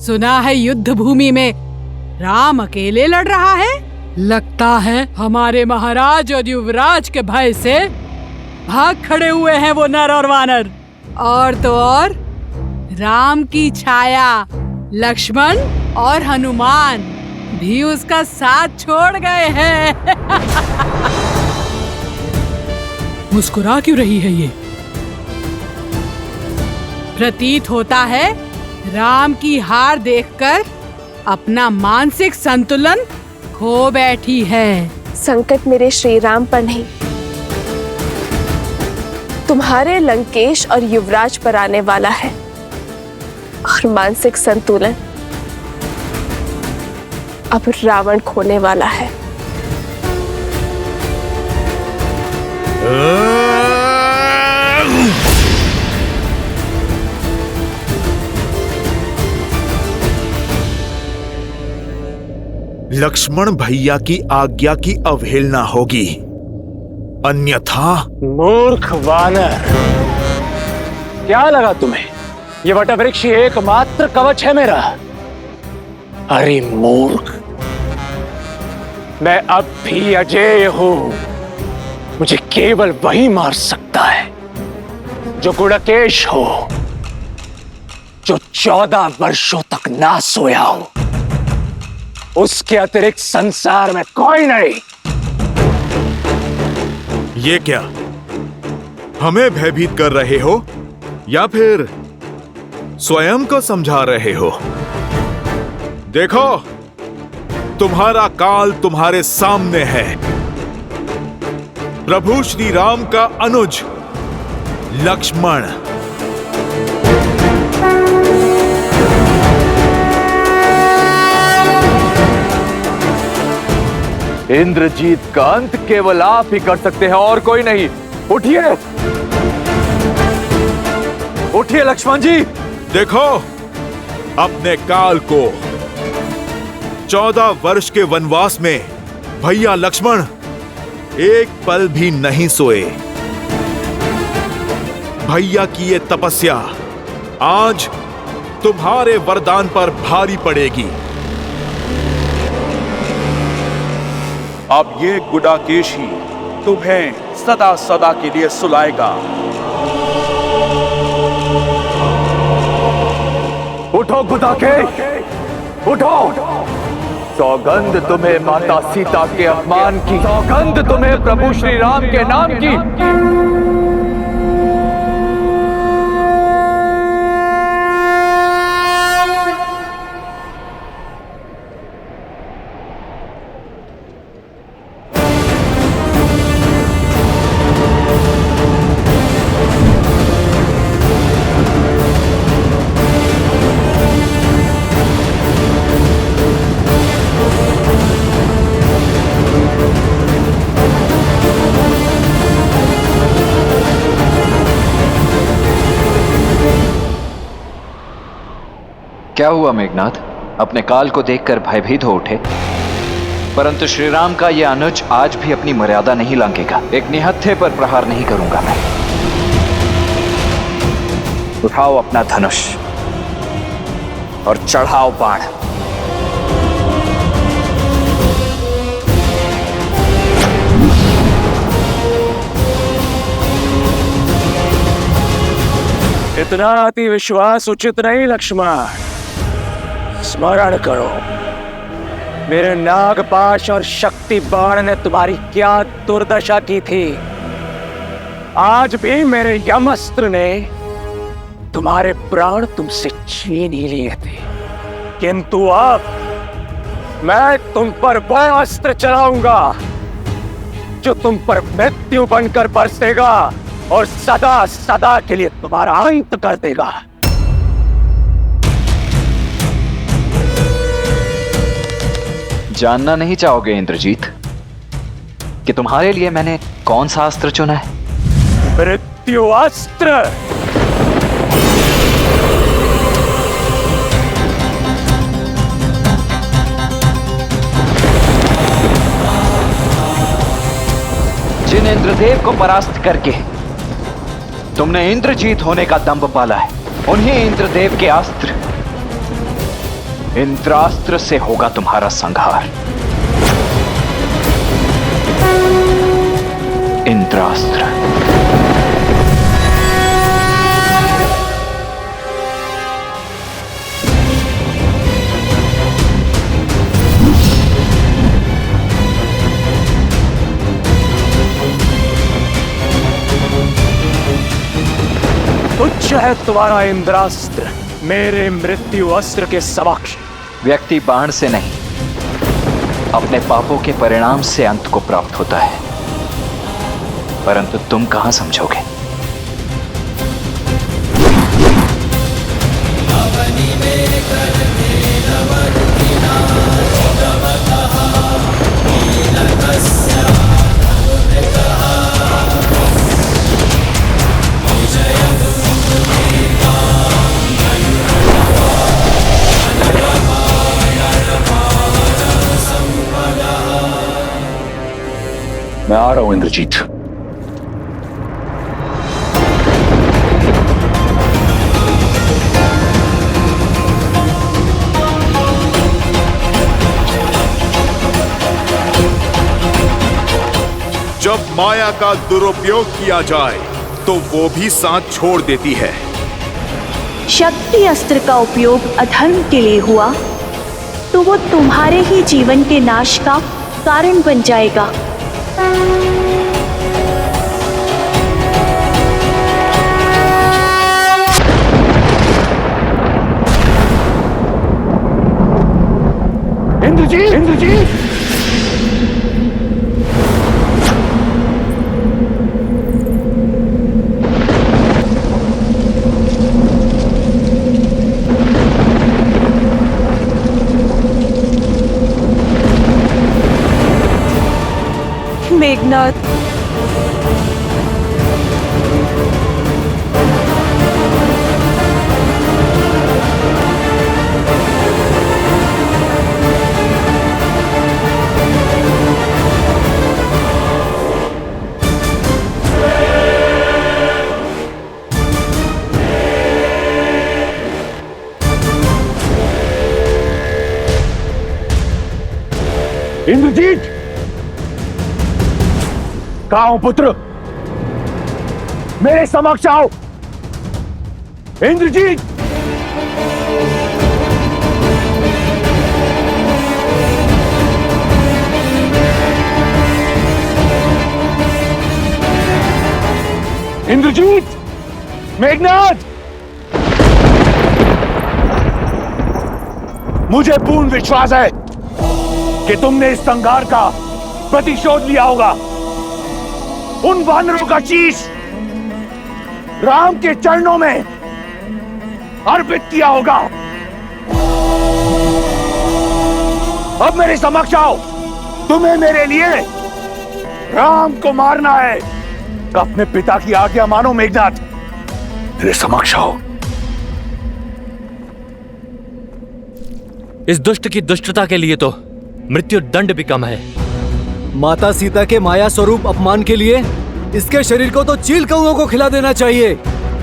सुना है युद्ध भूमि में राम अकेले लड़ रहा है। लगता है हमारे महाराज और युवराज के भय से भाग खड़े हुए हैं वो नर और वानर। और तो और राम की छाया लक्ष्मण और हनुमान भी उसका साथ छोड़ गए हैं। मुस्कुरा क्यों रही है ये? प्रतीत होता है राम की हार देखकर अपना मानसिक संतुलन खो बैठी है। संकट मेरे श्री राम पर नहीं, तुम्हारे लंकेश और युवराज पर आने वाला है। और मानसिक संतुलन अब रावण खोने वाला है। लक्ष्मण भैया की आज्ञा की अवहेलना होगी, अन्यथा। मूर्ख वानर, क्या लगा तुम्हें ये वटवृक्ष एकमात्र कवच है मेरा? अरे मूर्ख, मैं अब भी अजेय हूं। मुझे केवल वही मार सकता है जो गुड़केश हो, जो 14 वर्षों तक ना सोया हो। उसके अतिरिक्त संसार में कोई नहीं। ये क्या हमें भयभीत कर रहे हो या फिर स्वयं को समझा रहे हो? देखो, तुम्हारा काल तुम्हारे सामने है। प्रभु श्री राम का अनुज लक्ष्मण। इंद्रजीत का अंत केवल आप ही कर सकते हैं और कोई नहीं। उठिए, उठिए लक्ष्मण जी। देखो, अपने काल को 14 वर्ष के वनवास में भैया लक्ष्मण एक पल भी नहीं सोए। भैया की ये तपस्या आज तुम्हारे वरदान पर भारी पड़ेगी। अब ये गुडाकेश ही तुम्हें सदा सदा के लिए सुलाएगा। उठो गुडाकेश, उठो। सौगंध तुम्हें माता सीता के अपमान की, सौगंध तुम्हें प्रभु श्री राम के नाम की। क्या हुआ मेघनाथ? अपने काल को देखकर भयभीत हो उठे, परंतु श्रीराम का यह अनुज आज भी अपनी मर्यादा नहीं लांघेगा। एक निहत्थे पर प्रहार नहीं करूंगा मैं। उठाओ अपना धनुष और चढ़ाओ बाण। इतना अति विश्वास उचित नहीं लक्ष्मण। स्मरण करो, मेरे नागपाश और शक्ति बाण ने तुम्हारी क्या दुर्दशा की थी। आज भी मेरे यमअस्त्र ने तुम्हारे प्राण तुमसे छीन ही लिए थे, किंतु अब मैं तुम पर वह अस्त्र चलाऊंगा जो तुम पर मृत्यु बनकर बरसेगा और सदा सदा के लिए तुम्हारा अंत कर देगा। जानना नहीं चाहोगे इंद्रजीत कि तुम्हारे लिए मैंने कौन सा अस्त्र चुना है? मृत्यु अस्त्र। जिन इंद्रदेव को परास्त करके तुमने इंद्रजीत होने का दंभ पाला है, उन्हीं इंद्रदेव के अस्त्र इंद्रास्त्र से होगा तुम्हारा संहार। इंद्रास्त्र। तुच्छ है तुम्हारा इंद्रास्त्र मेरे मृत्यु अस्त्र के समक्ष। व्यक्ति बाण से नहीं, अपने पापों के परिणाम से अंत को प्राप्त होता है, परंतु तुम कहां समझोगे। मैं आ रहा हूं इंद्रजीत। जब माया का दुरुपयोग किया जाए तो वो भी साथ छोड़ देती है। शक्ति अस्त्र का उपयोग अधर्म के लिए हुआ तो वो तुम्हारे ही जीवन के नाश का कारण बन जाएगा। इंद्रजीत, इंद्रजीत। मेघनाथ, इंद्रजीत, कहां हो पुत्र? मेरे समक्ष आओ। इंद्रजीत, इंद्रजीत, मेघनाथ, मुझे पूर्ण विश्वास है कि तुमने इस संघार का प्रतिशोध लिया होगा। उन वानरों का शीश राम के चरणों में अर्पित किया होगा। अब मेरे समक्ष आओ। तुम्हें मेरे लिए राम को मारना है। अपने पिता की आज्ञा मानो मेघनाथ। मेरे समक्ष आओ। इस दुष्ट की दुष्टता के लिए तो मृत्यु दंड भी कम है। माता सीता के माया स्वरूप अपमान के लिए इसके शरीर को तो चील कौओं को खिला देना चाहिए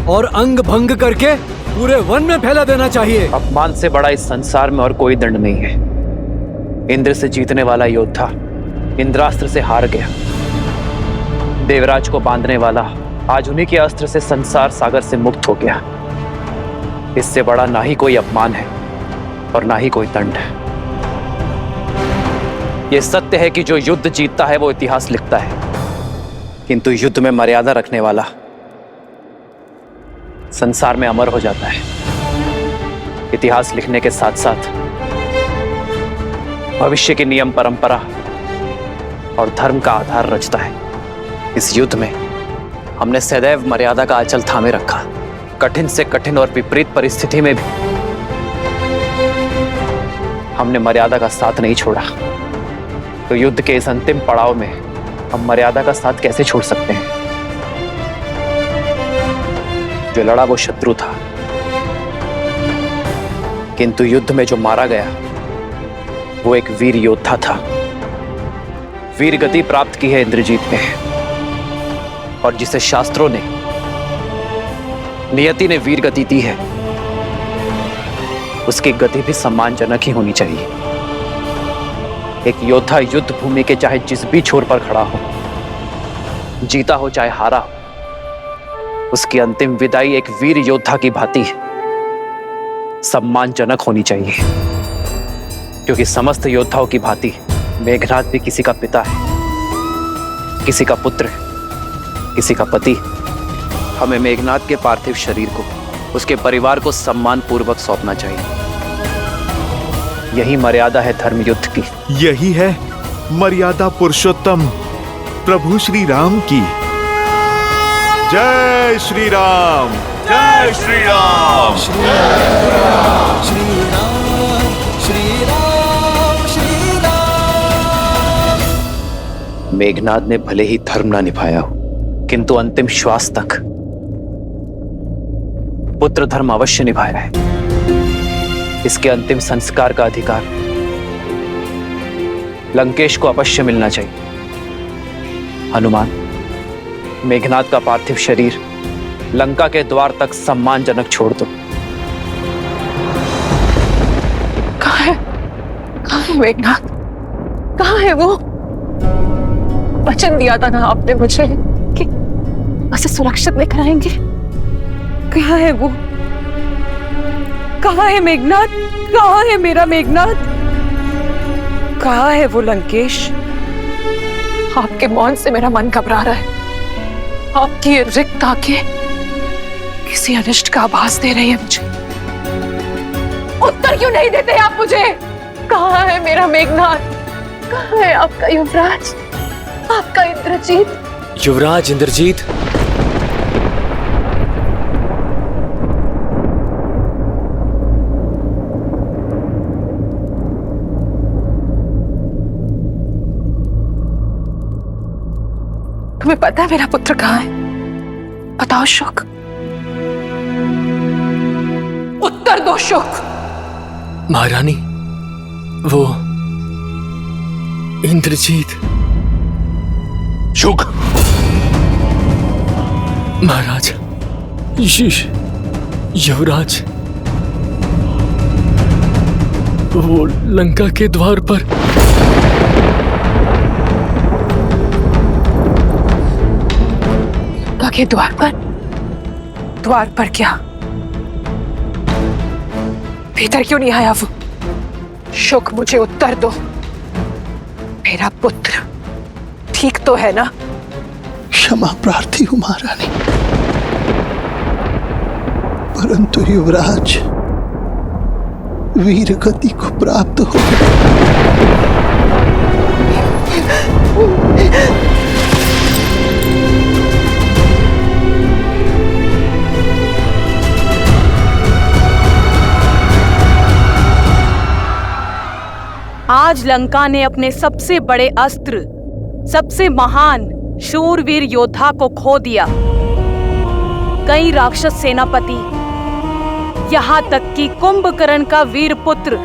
और अंग भंग करके पूरे वन में फैला देना चाहिए। अपमान से बड़ा इस संसार में और कोई दंड नहीं है। इंद्र से जीतने वाला योद्धा इंद्रास्त्र से हार गया। देवराज को बांधने वाला आज उन्हीं के अस्त्र से संसार सागर से मुक्त हो गया। इससे बड़ा ना ही कोई अपमान है और ना ही कोई दंड है। यह सत्य है कि जो युद्ध जीतता है वो इतिहास लिखता है, किंतु युद्ध में मर्यादा रखने वाला संसार में अमर हो जाता है। इतिहास लिखने के साथ साथ भविष्य के नियम, परंपरा और धर्म का आधार रचता है। इस युद्ध में हमने सदैव मर्यादा का आंचल थामे रखा। कठिन से कठिन और विपरीत परिस्थिति में भी हमने मर्यादा का साथ नहीं छोड़ा। तो युद्ध के इस अंतिम पड़ाव में हम मर्यादा का साथ कैसे छोड़ सकते हैं? जो लड़ा वो शत्रु था, किंतु युद्ध में जो मारा गया वो एक वीर योद्धा था। वीर गति प्राप्त की है इंद्रजीत ने, और जिसे शास्त्रों ने, नियति ने वीर गति दी है, उसकी गति भी सम्मानजनक ही होनी चाहिए। एक योद्धा युद्ध भूमि के चाहे जिस भी छोर पर खड़ा हो, जीता हो चाहे हारा हो, उसकी अंतिम विदाई एक वीर योद्धा की भांति सम्मानजनक होनी चाहिए। क्योंकि समस्त योद्धाओं की भांति मेघनाद भी किसी का पिता है, किसी का पुत्र है, किसी का पति। हमें मेघनाद के पार्थिव शरीर को उसके परिवार को सम्मान पूर्वक सौंपना चाहिए। यही मर्यादा है धर्म युद्ध की। यही है मर्यादा पुरुषोत्तम प्रभु श्री राम की। जय श्री राम, जय श्री राम, श्री राम, श्री राम, श्री राम, श्री राम। मेघनाद ने भले ही धर्म ना निभाया हो, किंतु अंतिम श्वास तक पुत्र धर्म अवश्य निभाया है। इसके अंतिम संस्कार का अधिकार लंकेश को अवश्य मिलना चाहिए। हनुमान, मेघनाद का पार्थिव शरीर लंका के द्वार तक सम्मानजनक छोड़ दो। कहाँ है मेघनाद? कहाँ है वो? वचन दिया था ना आपने मुझे कि उसे सुरक्षित लेकर आएंगे। कहाँ है वो? कहाँ है मेघनाद? कहाँ है मेरा मेघनाद? कहाँ है वो लंकेश? आपके मौन से मेरा मन घबरा रहा है। आपकी ये रिक्त आंखें किसी अनिष्ट का आभास दे रही है मुझे। उत्तर क्यों नहीं देते आप मुझे? कहाँ है मेरा मेघनाद? कहाँ है आपका युवराज, आपका इंद्रजीत? युवराज इंद्रजीत, तुम्हें पता है मेरा पुत्र कहाँ है? बताओ शुक, उत्तर दो शुक। महारानी, वो इंद्रजीत। शुक, महाराज, युवराज, वो लंका के द्वार पर। लंका के द्वार पर? द्वार पर क्या? भीतर क्यों नहीं आया वो? शुक, मुझे उत्तर दो। मेरा पुत्र ठीक तो है ना? क्षमा प्रार्थी हूं महारानी, परंतु युवराज वीर गति को प्राप्त हो। आज लंका ने अपने सबसे बड़े अस्त्र, सबसे महान शूरवीर योद्धा को खो दिया। कई राक्षस सेनापति, यहाँ तक कि कुंभकर्ण का वीर पुत्र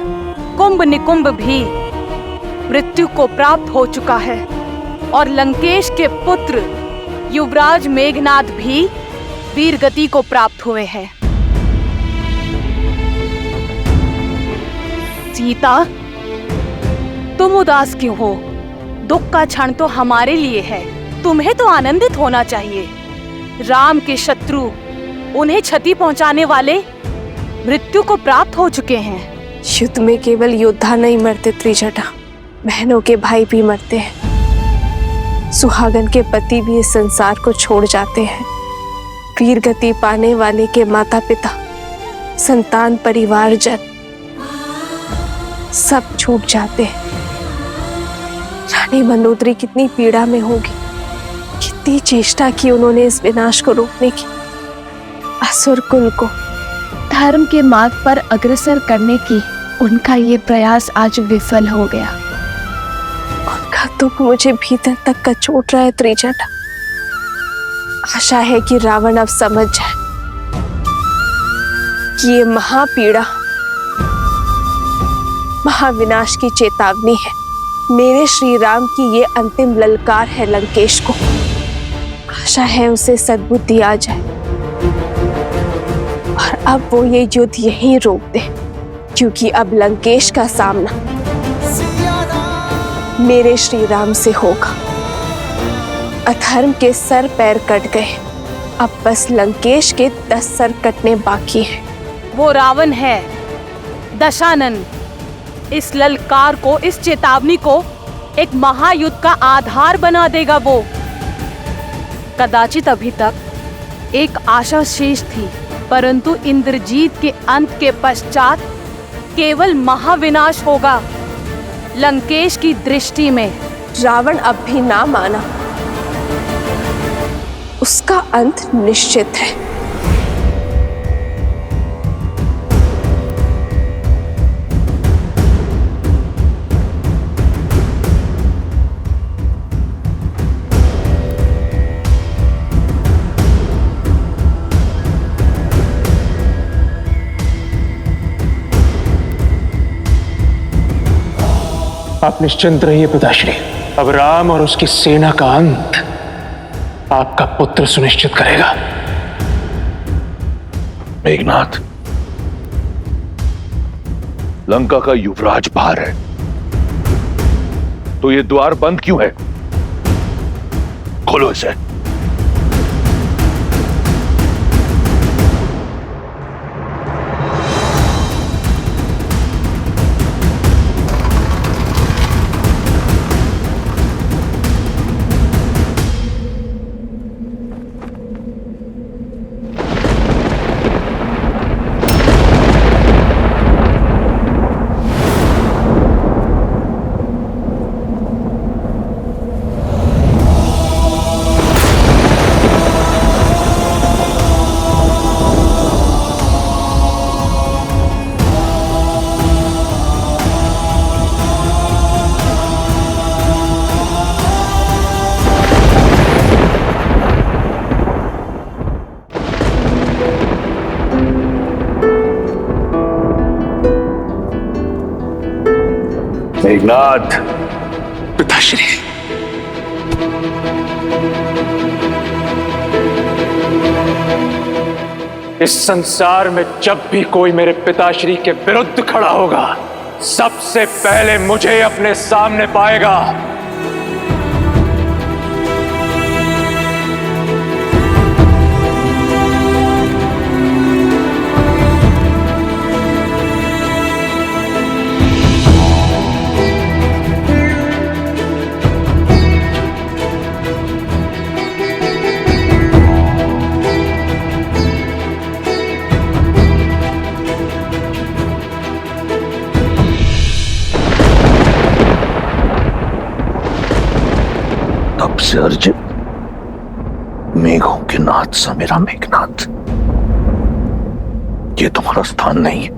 कुंभ निकुंभ भी मृत्यु को प्राप्त हो चुका है और लंकेश के पुत्र युवराज मेघनाद भी वीर गति को प्राप्त हुए हैं। सीता, तुम उदास क्यों हो? दुख का क्षण तो हमारे लिए है, तुम्हें तो आनंदित होना चाहिए। राम के शत्रु, उन्हें क्षति पहुंचाने वाले मृत्यु को प्राप्त हो चुके हैं। युद्ध में केवल योद्धा नहीं मरते त्रिजटा, बहनों के भाई भी मरते हैं। सुहागन के पति भी इस संसार को छोड़ जाते हैं। वीर गति पाने वाले के माता पिता, संतान, परिवार जन सब छूट जाते हैं। रानी मंदोदरी कितनी पीड़ा में होगी, कितनी चेष्टा की उन्होंने इस विनाश को रोकने की। असुर कुल को धर्म के मार्ग पर अग्रसर करने की उनका ये प्रयास आज विफल हो गया। उनका दुख मुझे भीतर तक कचोट रहा है त्रिजटा। आशा है कि रावण अब समझ जाए कि ये महापीड़ा महाविनाश की चेतावनी है। मेरे श्री राम की ये अंतिम ललकार है लंकेश को। आशा है उसे सद्बुद्धि आ जाए और अब वो ये युद्ध यहीं रोक दे। क्योंकि अब लंकेश का सामना मेरे श्री राम से होगा। अधर्म के सर पैर कट गए, अब बस लंकेश के 10 सर कटने बाकी हैं। वो रावण है दशानन। इस ललकार को, इस चेतावनी को एक महायुद्ध का आधार बना देगा वो। कदाचित अभी तक एक आशा शेष थी, परंतु इंद्रजीत के अंत के पश्चात केवल महाविनाश होगा। लंकेश की दृष्टि में रावण अब भी ना माना, उसका अंत निश्चित है। आप निश्चिंत रहिए पिताश्री, अब राम और उसकी सेना का अंत आपका पुत्र सुनिश्चित करेगा। मेघनाथ, लंका का युवराज बाहर है, तो ये द्वार बंद क्यों है? खोलो इसे। मेघनाथ, पिताश्री, इस संसार में जब भी कोई मेरे पिताश्री के विरुद्ध खड़ा होगा, सबसे पहले मुझे अपने सामने पाएगा। तब से अर्जुन, मेघों के नाथ सा मेरा मेघनाथ, ये तुम्हारा स्थान नहीं है।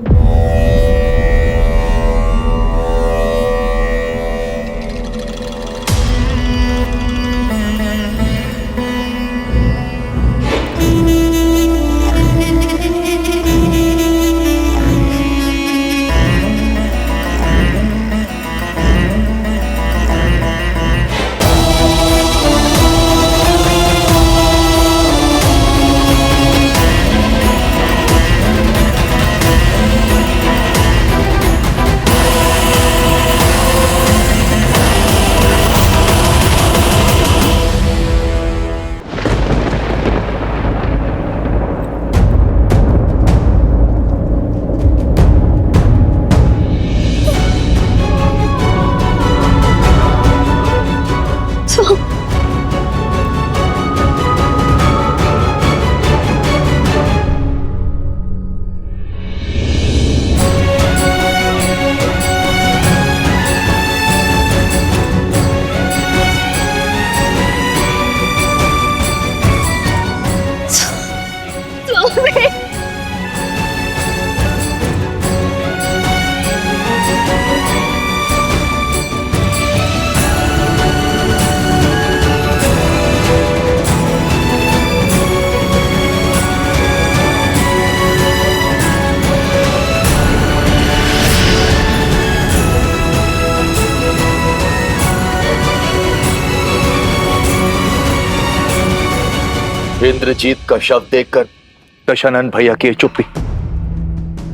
इंद्रजीत का शव देखकर दशानन भैया की चुप्पी।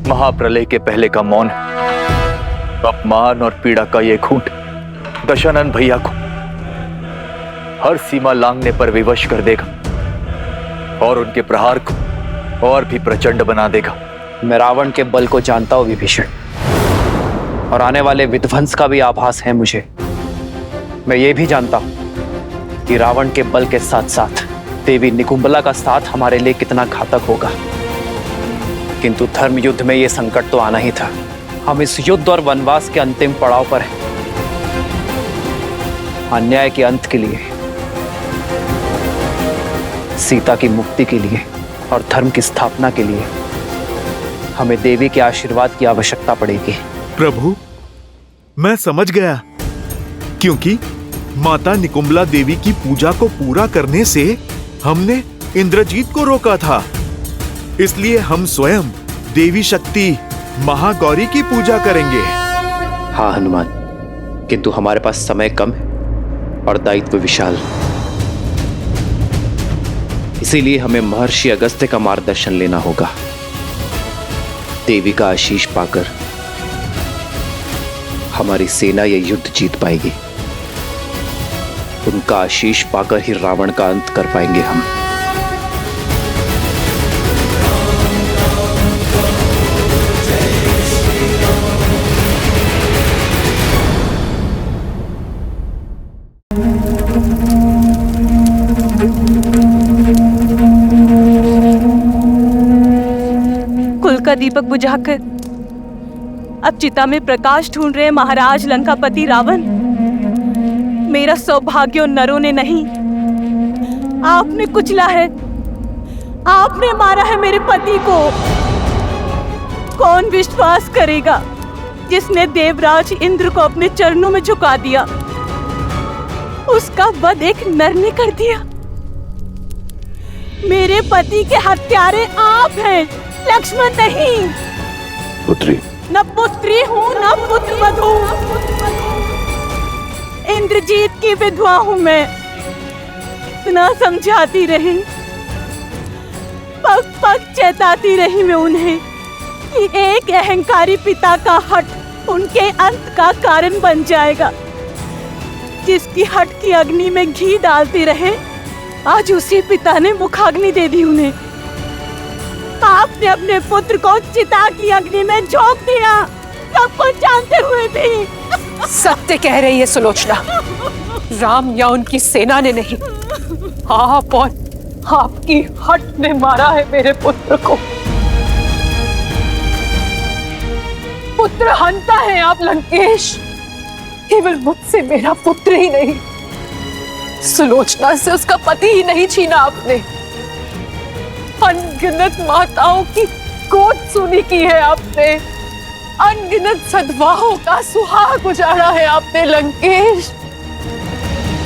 महाप्रलय के पहले का मौन, अपमान और पीड़ा का ये घूंट दशानन भैया को हर सीमा लांघने पर विवश कर देगा और उनके प्रहार को और भी प्रचंड बना देगा। मैं रावण के बल को जानता हूं विभीषण, और आने वाले विध्वंस का भी आभास है मुझे। मैं ये भी जानता हूं कि रावण के बल के साथ साथ देवी निकुंबला का साथ हमारे लिए कितना घातक होगा। किंतु धर्म युद्ध में यह संकट तो आना ही था। हम इस युद्ध और वनवास के अंतिम पड़ाव पर हैं। अन्याय के अंत के लिए, सीता की मुक्ति के लिए और धर्म की स्थापना के लिए हमें देवी के आशीर्वाद की आवश्यकता पड़ेगी। प्रभु, मैं समझ गया, क्योंकि माता निकुंबला देवी की पूजा को पूरा करने से हमने इंद्रजीत को रोका था। इसलिए हम स्वयं देवी शक्ति महागौरी की पूजा करेंगे। हाँ हनुमान, किंतु हमारे पास समय कम है और दायित्व विशाल। इसीलिए हमें महर्षि अगस्त्य का मार्गदर्शन लेना होगा। देवी का आशीष पाकर हमारी सेना यह युद्ध जीत पाएगी। उनका आशीष पाकर ही रावण का अंत कर पाएंगे हम। कुल का दीपक बुझाकर अब चिता में प्रकाश ढूंढ रहे महाराज लंकापति रावण। मेरा सौभाग्य उन नरों ने नहीं, आपने कुचला है, आपने मारा है मेरे पति को। कौन विश्वास करेगा जिसने देवराज इंद्र को अपने चरणों में झुका दिया, उसका वध एक नर ने कर दिया। मेरे पति के हत्यारे आप हैं, लक्ष्मण नहीं। पुत्री, न पुत्री हूँ न पुत्र वधू, इंद्रजीत की विधवा हूँ मैं। इतना समझाती रही, पग पग चेताती रही मैं उन्हें कि एक अहंकारी पिता का हट उनके अंत का कारण बन जाएगा। जिसकी हट की अग्नि में घी डालती रहे, आज उसी पिता ने मुखाग्नि दे दी उन्हें। आपने अपने पुत्र को चिता की अग्नि में झोंक दिया, सब कुछ जानते हुए भी। सत्य कह रही है सुलोचना, राम या उनकी सेना ने नहीं, आप और आपकी हट ने मारा है मेरे पुत्र को। पुत्र हंता है आप लंकेश, केवल मुझसे मेरा पुत्र ही नहीं, सुलोचना से उसका पति ही नहीं छीना आपने। अनगिनत माताओं की गोद सूनी की है आपने, अनगिनत सद्भावों का सुहाग उजाड़ा है आपने लंकेश।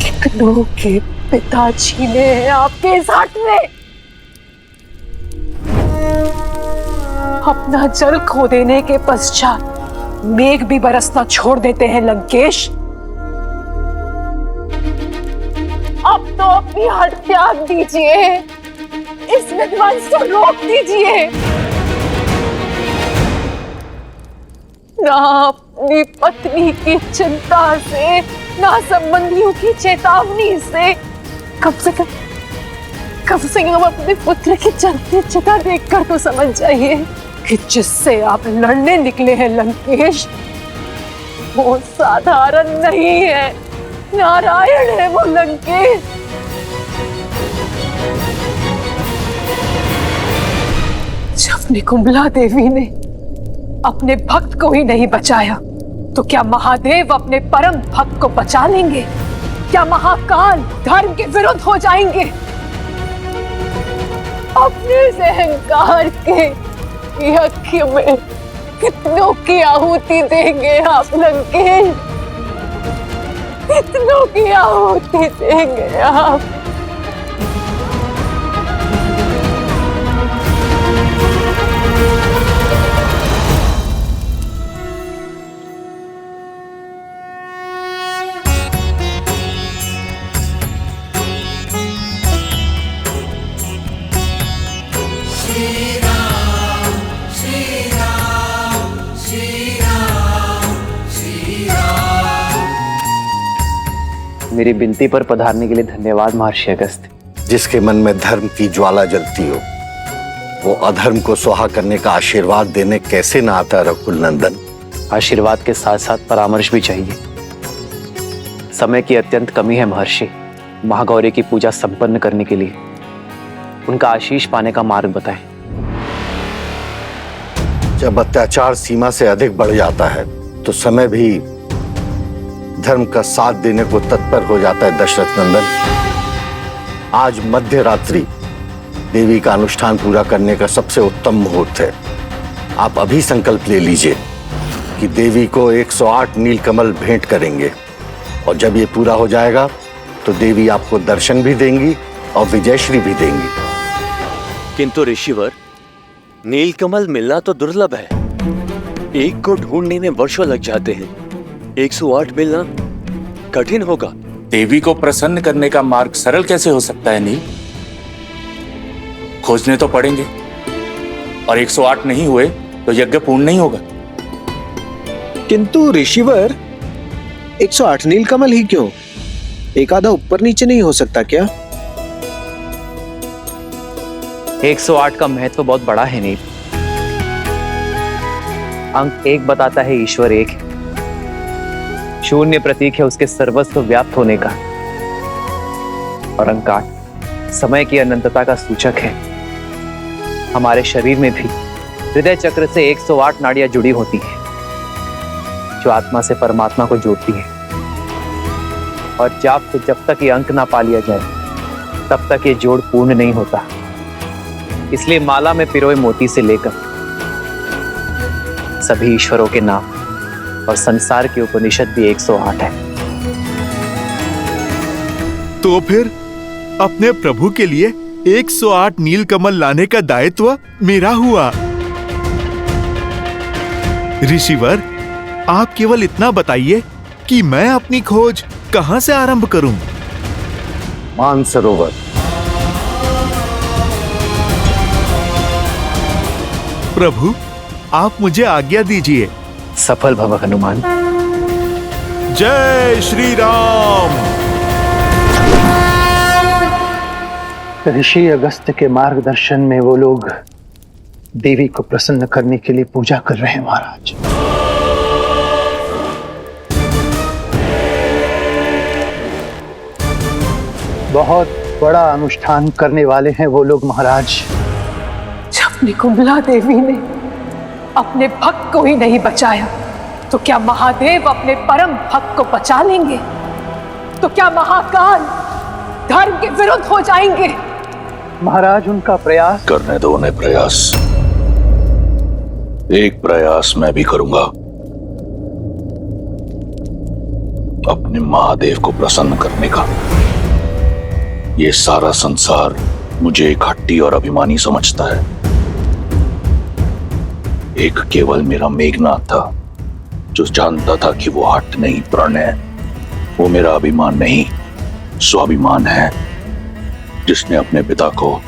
कितनों के पिता छीने हैं आपके इस हट में। अपना जल खो देने के पश्चात मेघ भी बरसना छोड़ देते हैं लंकेश। अब तो अपनी हट त्याग दीजिए, इस विध्वंस को रोक दीजिए। ना अपनी पत्नी की चिंता से, ना संबंधियों की चेतावनी से, कम से कम अपने पुत्र की चलती चिता देखकर तो समझ जाइए कि जिससे आप लड़ने निकले हैं लंकेश, वो साधारण नहीं है, नारायण है वो लंकेश। जब निकुंबला देवी ने अपने भक्त को ही नहीं बचाया, तो क्या महादेव अपने परम भक्त को बचा लेंगे? क्या महाकाल धर्म के विरुद्ध हो जाएंगे? अपने इस अहंकार के यज्ञ में कितनों की आहुति देंगे आप लंकेश? कितनों की आहुति देंगे आप? श्री राम मेरी विनती पर पधारने के लिए धन्यवाद महर्षि अगस्त्य। जिसके मन में धर्म की ज्वाला जलती हो वो अधर्म को स्वाहा करने का आशीर्वाद देने कैसे ना आता रघुकुल नंदन। आशीर्वाद के साथ साथ परामर्श भी चाहिए। समय की अत्यंत कमी है महर्षि। महागौरी की पूजा संपन्न करने के लिए उनका आशीष पाने का मार्ग बताएं। जब अत्याचार सीमा से अधिक बढ़ जाता है तो समय भी धर्म का साथ देने को तत्पर हो जाता है दशरथ नंदन। आज मध्य रात्रि देवी का अनुष्ठान पूरा करने का सबसे उत्तम मुहूर्त है। आप अभी संकल्प ले लीजिए कि देवी को 108 नीलकमल भेंट करेंगे और जब ये पूरा हो जाएगा तो देवी आपको दर्शन भी देंगी और विजयश्री भी देंगी। किंतु ऋषिवर, नीलकमल मिलना तो दुर्लभ है। एक को ढूंढने में वर्षों लग जाते हैं। 108 मिलना कठिन होगा। देवी को प्रसन्न करने का मार्ग सरल कैसे हो सकता है नील? खोजने तो पड़ेंगे और 108 नहीं हुए तो यज्ञ पूर्ण नहीं होगा। किंतु ऋषिवर, 108 नीलकमल ही क्यों? एक आधा ऊपर नीचे नहीं हो सकता क्या? 108 का महत्व बहुत बड़ा है नील। अंक 1 बताता है ईश्वर एक है। शून्य प्रतीक है उसके सर्वस्व व्याप्त होने का। और अंक 8 समय की अनंतता का सूचक है। हमारे शरीर में भी हृदय चक्र से 108 नाड़ियां जुड़ी होती हैं जो आत्मा से परमात्मा को जोड़ती है। और जाप से जब तक ये अंक ना पा लिया जाए तब तक ये जोड़ पूर्ण नहीं होता। इसलिए माला में पिरोए मोती से लेकर सभी ईश्वरों के नाम और संसार के उपनिषद भी 108 है। तो फिर अपने प्रभु के लिए 108 नीलकमल लाने का दायित्व मेरा हुआ। ऋषिवर, आप केवल इतना बताइए कि मैं अपनी खोज कहां से आरंभ करूं? मानसरोवर। प्रभु, आप मुझे आज्ञा दीजिए। सफल भव हनुमान। जय श्री राम। ऋषि अगस्त्य के मार्गदर्शन में वो लोग देवी को प्रसन्न करने के लिए पूजा कर रहे हैं महाराज। बहुत बड़ा अनुष्ठान करने वाले हैं वो लोग महाराज। जब निकुंभला देवी ने अपने भक्त को ही नहीं बचाया तो क्या महादेव अपने परम भक्त को बचा लेंगे? तो क्या महाकाल धर्म के विरुद्ध हो जाएंगे? महाराज, उनका प्रयास करने दो उन्हें प्रयास। एक प्रयास मैं भी करूंगा, अपने महादेव को प्रसन्न करने का। ये सारा संसार मुझे एक हट्टी और अभिमानी समझता है। एक केवल मेरा मेघनाथ था जो जानता था कि वो हट नहीं, प्रण है। वो मेरा अभिमान नहीं, स्वाभिमान है, जिसने अपने पिता को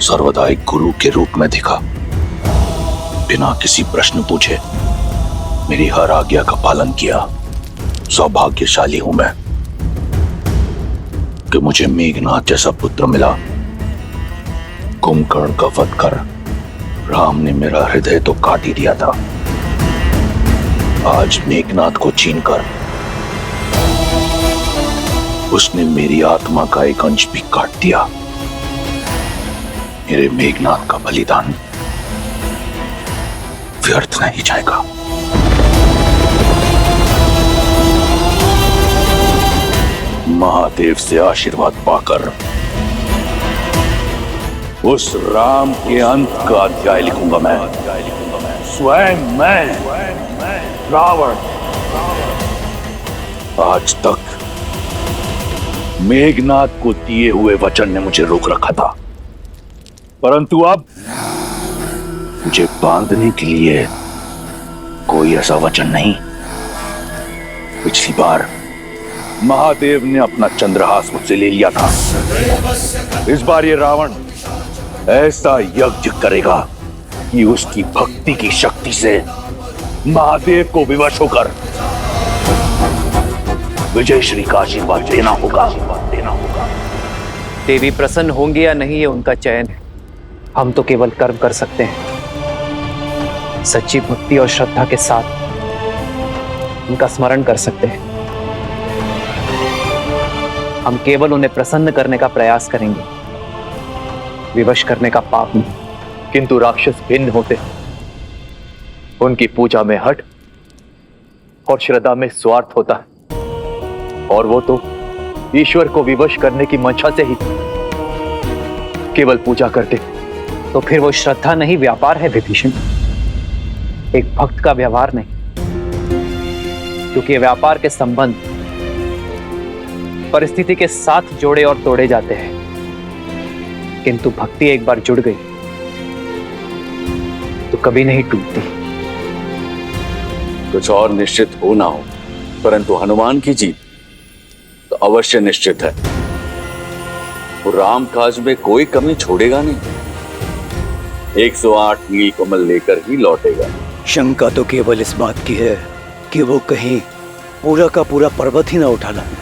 सर्वदा एक गुरु के रूप में देखा। बिना किसी प्रश्न पूछे मेरी हर आज्ञा का पालन किया। सौभाग्यशाली हूं मैं कि मुझे मेघनाथ जैसा पुत्र मिला। कुंभकर्ण का वध कर राम ने मेरा हृदय तो काट ही दिया था। आज मेघनाथ को छीनकर उसने मेरी आत्मा का एक अंश भी काट दिया। मेरे मेघनाथ का बलिदान व्यर्थ नहीं जाएगा। महादेव से आशीर्वाद पाकर उस राम के अंत का अध्याय लिखूंगा मैं। स्वयं मैं रावण। आज तक मेघनाथ को दिए हुए वचन ने मुझे रोक रखा था, परंतु अब मुझे बांधने के लिए कोई ऐसा वचन नहीं। पिछली बार महादेव ने अपना चंद्रहास मुझसे ले लिया था। इस बार ये रावण ऐसा यज्ञ करेगा कि उसकी भक्ति की शक्ति से महादेव को विवश होकर विजयश्री का आशीर्वाद देना होगा। देवी प्रसन्न होंगी या नहीं ये उनका चयन है। हम तो केवल कर्म कर सकते हैं, सच्ची भक्ति और श्रद्धा के साथ उनका स्मरण कर सकते हैं। हम केवल उन्हें प्रसन्न करने का प्रयास करेंगे, विवश करने का पाप नहीं। किंतु राक्षस भिन्न होते हैं, उनकी पूजा में हठ और श्रद्धा में स्वार्थ होता है, और वो तो ईश्वर को विवश करने की मंशा से ही केवल पूजा करते। तो फिर वो श्रद्धा नहीं, व्यापार है विभीषण, एक भक्त का व्यवहार नहीं। क्योंकि व्यापार के संबंध परिस्थिति के साथ जोड़े और तोड़े जाते हैं, किंतु भक्ति एक बार जुड़ गई तो कभी नहीं टूटती। कुछ और निश्चित हो ना हो, परंतु हनुमान की जीत तो अवश्य निश्चित है। वो राम काज में कोई कमी छोड़ेगा नहीं, 108 नील कमल लेकर ही लौटेगा। शंका तो केवल इस बात की है कि वो कहीं पूरा का पूरा पर्वत ही ना उठा लाए।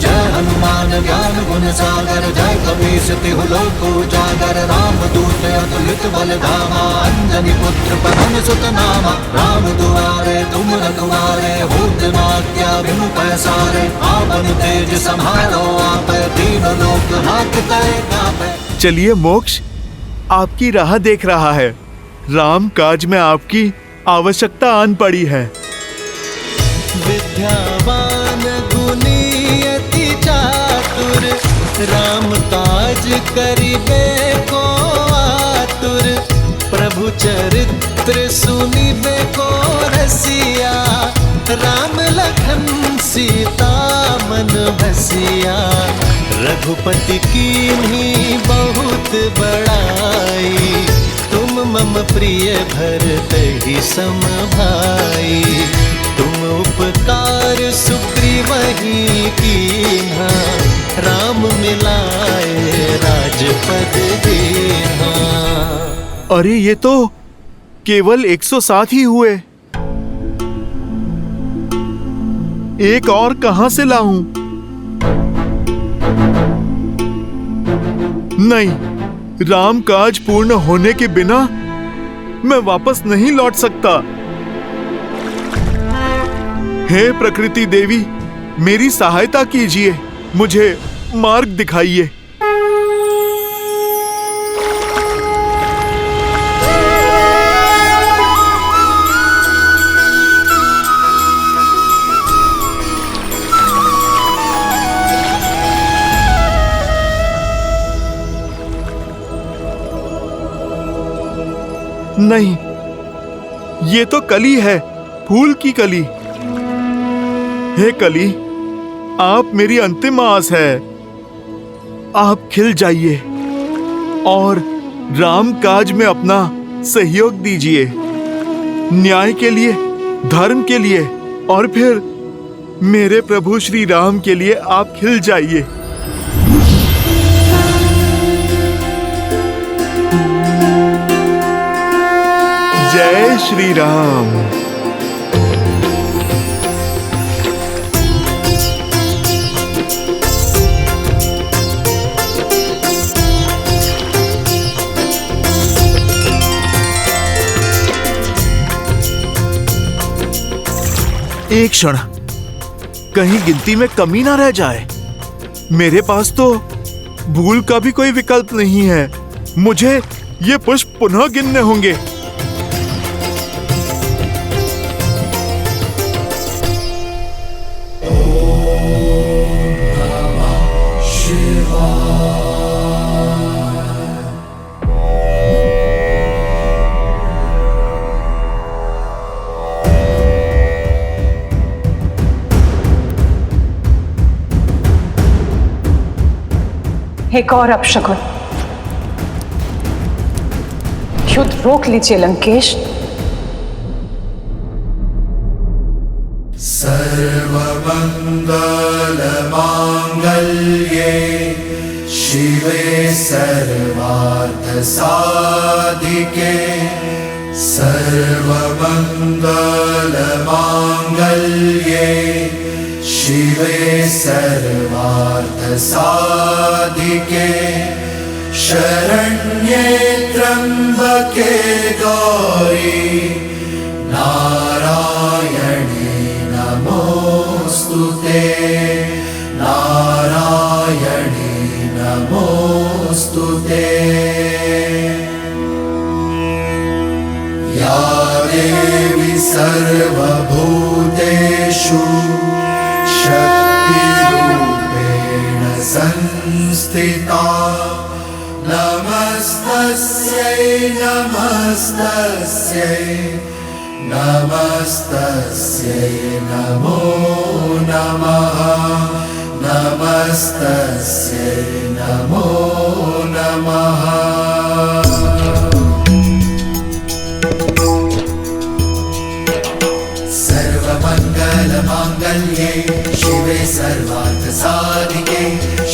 जय हनुमान ज्ञान गुण सागर, जय कपीस तिहु लोक उजागर, राम दूत अतुलित बल धामा, अंजनी पुत्र पवन सुत नामा। राम दुआरे तुम रखवारे, होत न आज्ञा बिनु पैसारे, आपन तेज संभालो आपे, तीनों लोक हांकते कांपे। चलिए मोक्ष आपकी राह देख रहा है। राम काज में आपकी आवश्यकता आन पड़ी है। विद्यावान गुणी अति चातुर, राम काज करिबे को आतुर। प्रभु चरित्र सुनिबे को रसिया, राम लखन सीता मन बसिया। रघुपति कीन्ही बहुत बड़ाई, तुम मम प्रिय भरतहि सम भाई। तुम उपकार सुग्रीवहि कीन्हा, राम मिलाए राजपद दीन्हा। अरे ये तो केवल 107 ही हुए, एक और कहां से लाऊं? नहीं, राम काज पूर्ण होने के बिना मैं वापस नहीं लौट सकता। हे प्रकृति देवी, मेरी सहायता कीजिए, मुझे मार्ग दिखाइए। नहीं, ये तो कली है, फूल की कली। हे कली, आप मेरी अंतिम आस है। आप खिल जाइए और राम काज में अपना सहयोग दीजिए, न्याय के लिए, धर्म के लिए, और फिर मेरे प्रभु श्री राम के लिए आप खिल जाइए। जय श्री राम। एक क्षण, कहीं गिनती में कमी ना रह जाए। मेरे पास तो भूल का भी कोई विकल्प नहीं है। मुझे ये पुष्प पुनः गिनने होंगे। एक और अपशकुन, युद्ध रोक लीजिए लंकेश। सर्वमंगल मांगल्ये शिवे सर्वार्थ साधिके सर्वमङ्गलमाङ्गल्ये शिवे सर्वार्थसाधिके शरण्ये त्र्यम्बके गौरी नारायणे नमोऽस्तुते नारायणे नमोऽस्तुते या देवी सर्वभूतेषु शक्तिरूपेण संस्थिता नमस्तस्यै नमस्तस्यै नमस्तस्यै नमो नमः नमस्तस्यै नमो नमः सर्वमङ्गलमाङ्गल्ये शिवे सर्वार्थसाधिके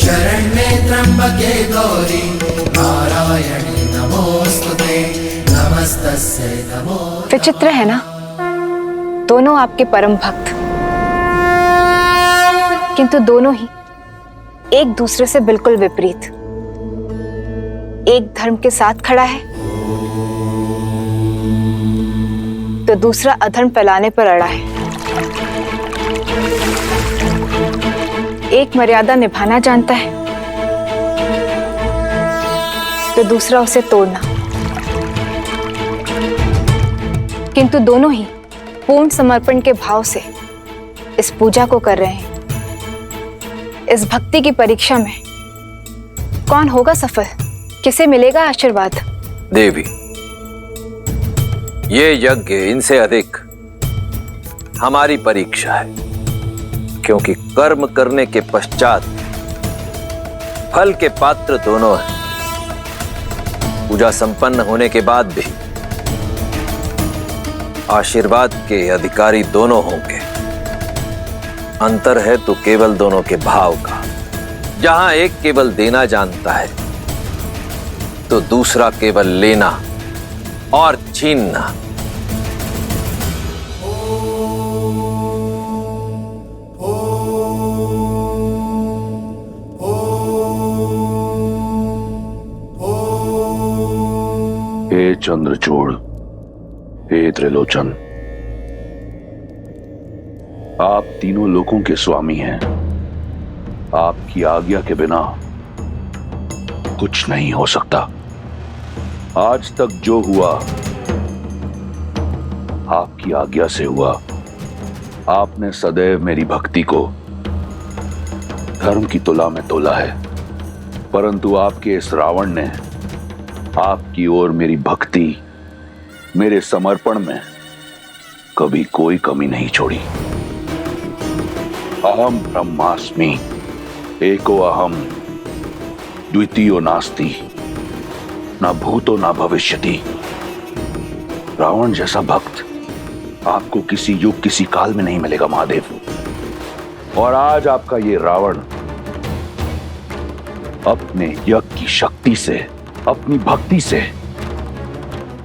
शरण्ये त्र्यम्बके गौरी नारायणे नमोस्तुते नमस्तस्यै नमो। विचित्र है ना, दोनों आपके परम भक्त, किंतु दोनों ही एक दूसरे से बिल्कुल विपरीत। एक धर्म के साथ खड़ा है तो दूसरा अधर्म फैलाने पर अड़ा है। एक मर्यादा निभाना जानता है तो दूसरा उसे तोड़ना। किंतु दोनों ही पूर्ण समर्पण के भाव से इस पूजा को कर रहे हैं। इस भक्ति की परीक्षा में कौन होगा सफल, किसे मिलेगा आशीर्वाद? देवी, ये यज्ञ इनसे अधिक हमारी परीक्षा है, क्योंकि कर्म करने के पश्चात फल के पात्र दोनों हैं। पूजा संपन्न होने के बाद भी आशीर्वाद के अधिकारी दोनों होंगे। अंतर है तो केवल दोनों के भाव का। जहां एक केवल देना जानता है तो दूसरा केवल लेना और छीनना। हे चंद्रचूड़, हे त्रिलोचन, आप तीनों लोकों के स्वामी हैं। आपकी आज्ञा के बिना कुछ नहीं हो सकता। आज तक जो हुआ आपकी आज्ञा से हुआ। आपने सदैव मेरी भक्ति को धर्म की तुला में तोला है, परंतु आपके इस रावण ने आपकी ओर मेरी भक्ति, मेरे समर्पण में कभी कोई कमी नहीं छोड़ी। अहम ब्रह्मास्मि, एको अहम, द्वितीयो नास्ति, ना भूतो ना भविष्यति। रावण जैसा भक्त आपको किसी युग किसी काल में नहीं मिलेगा महादेव। और आज आपका ये रावण अपने यज्ञ की शक्ति से, अपनी भक्ति से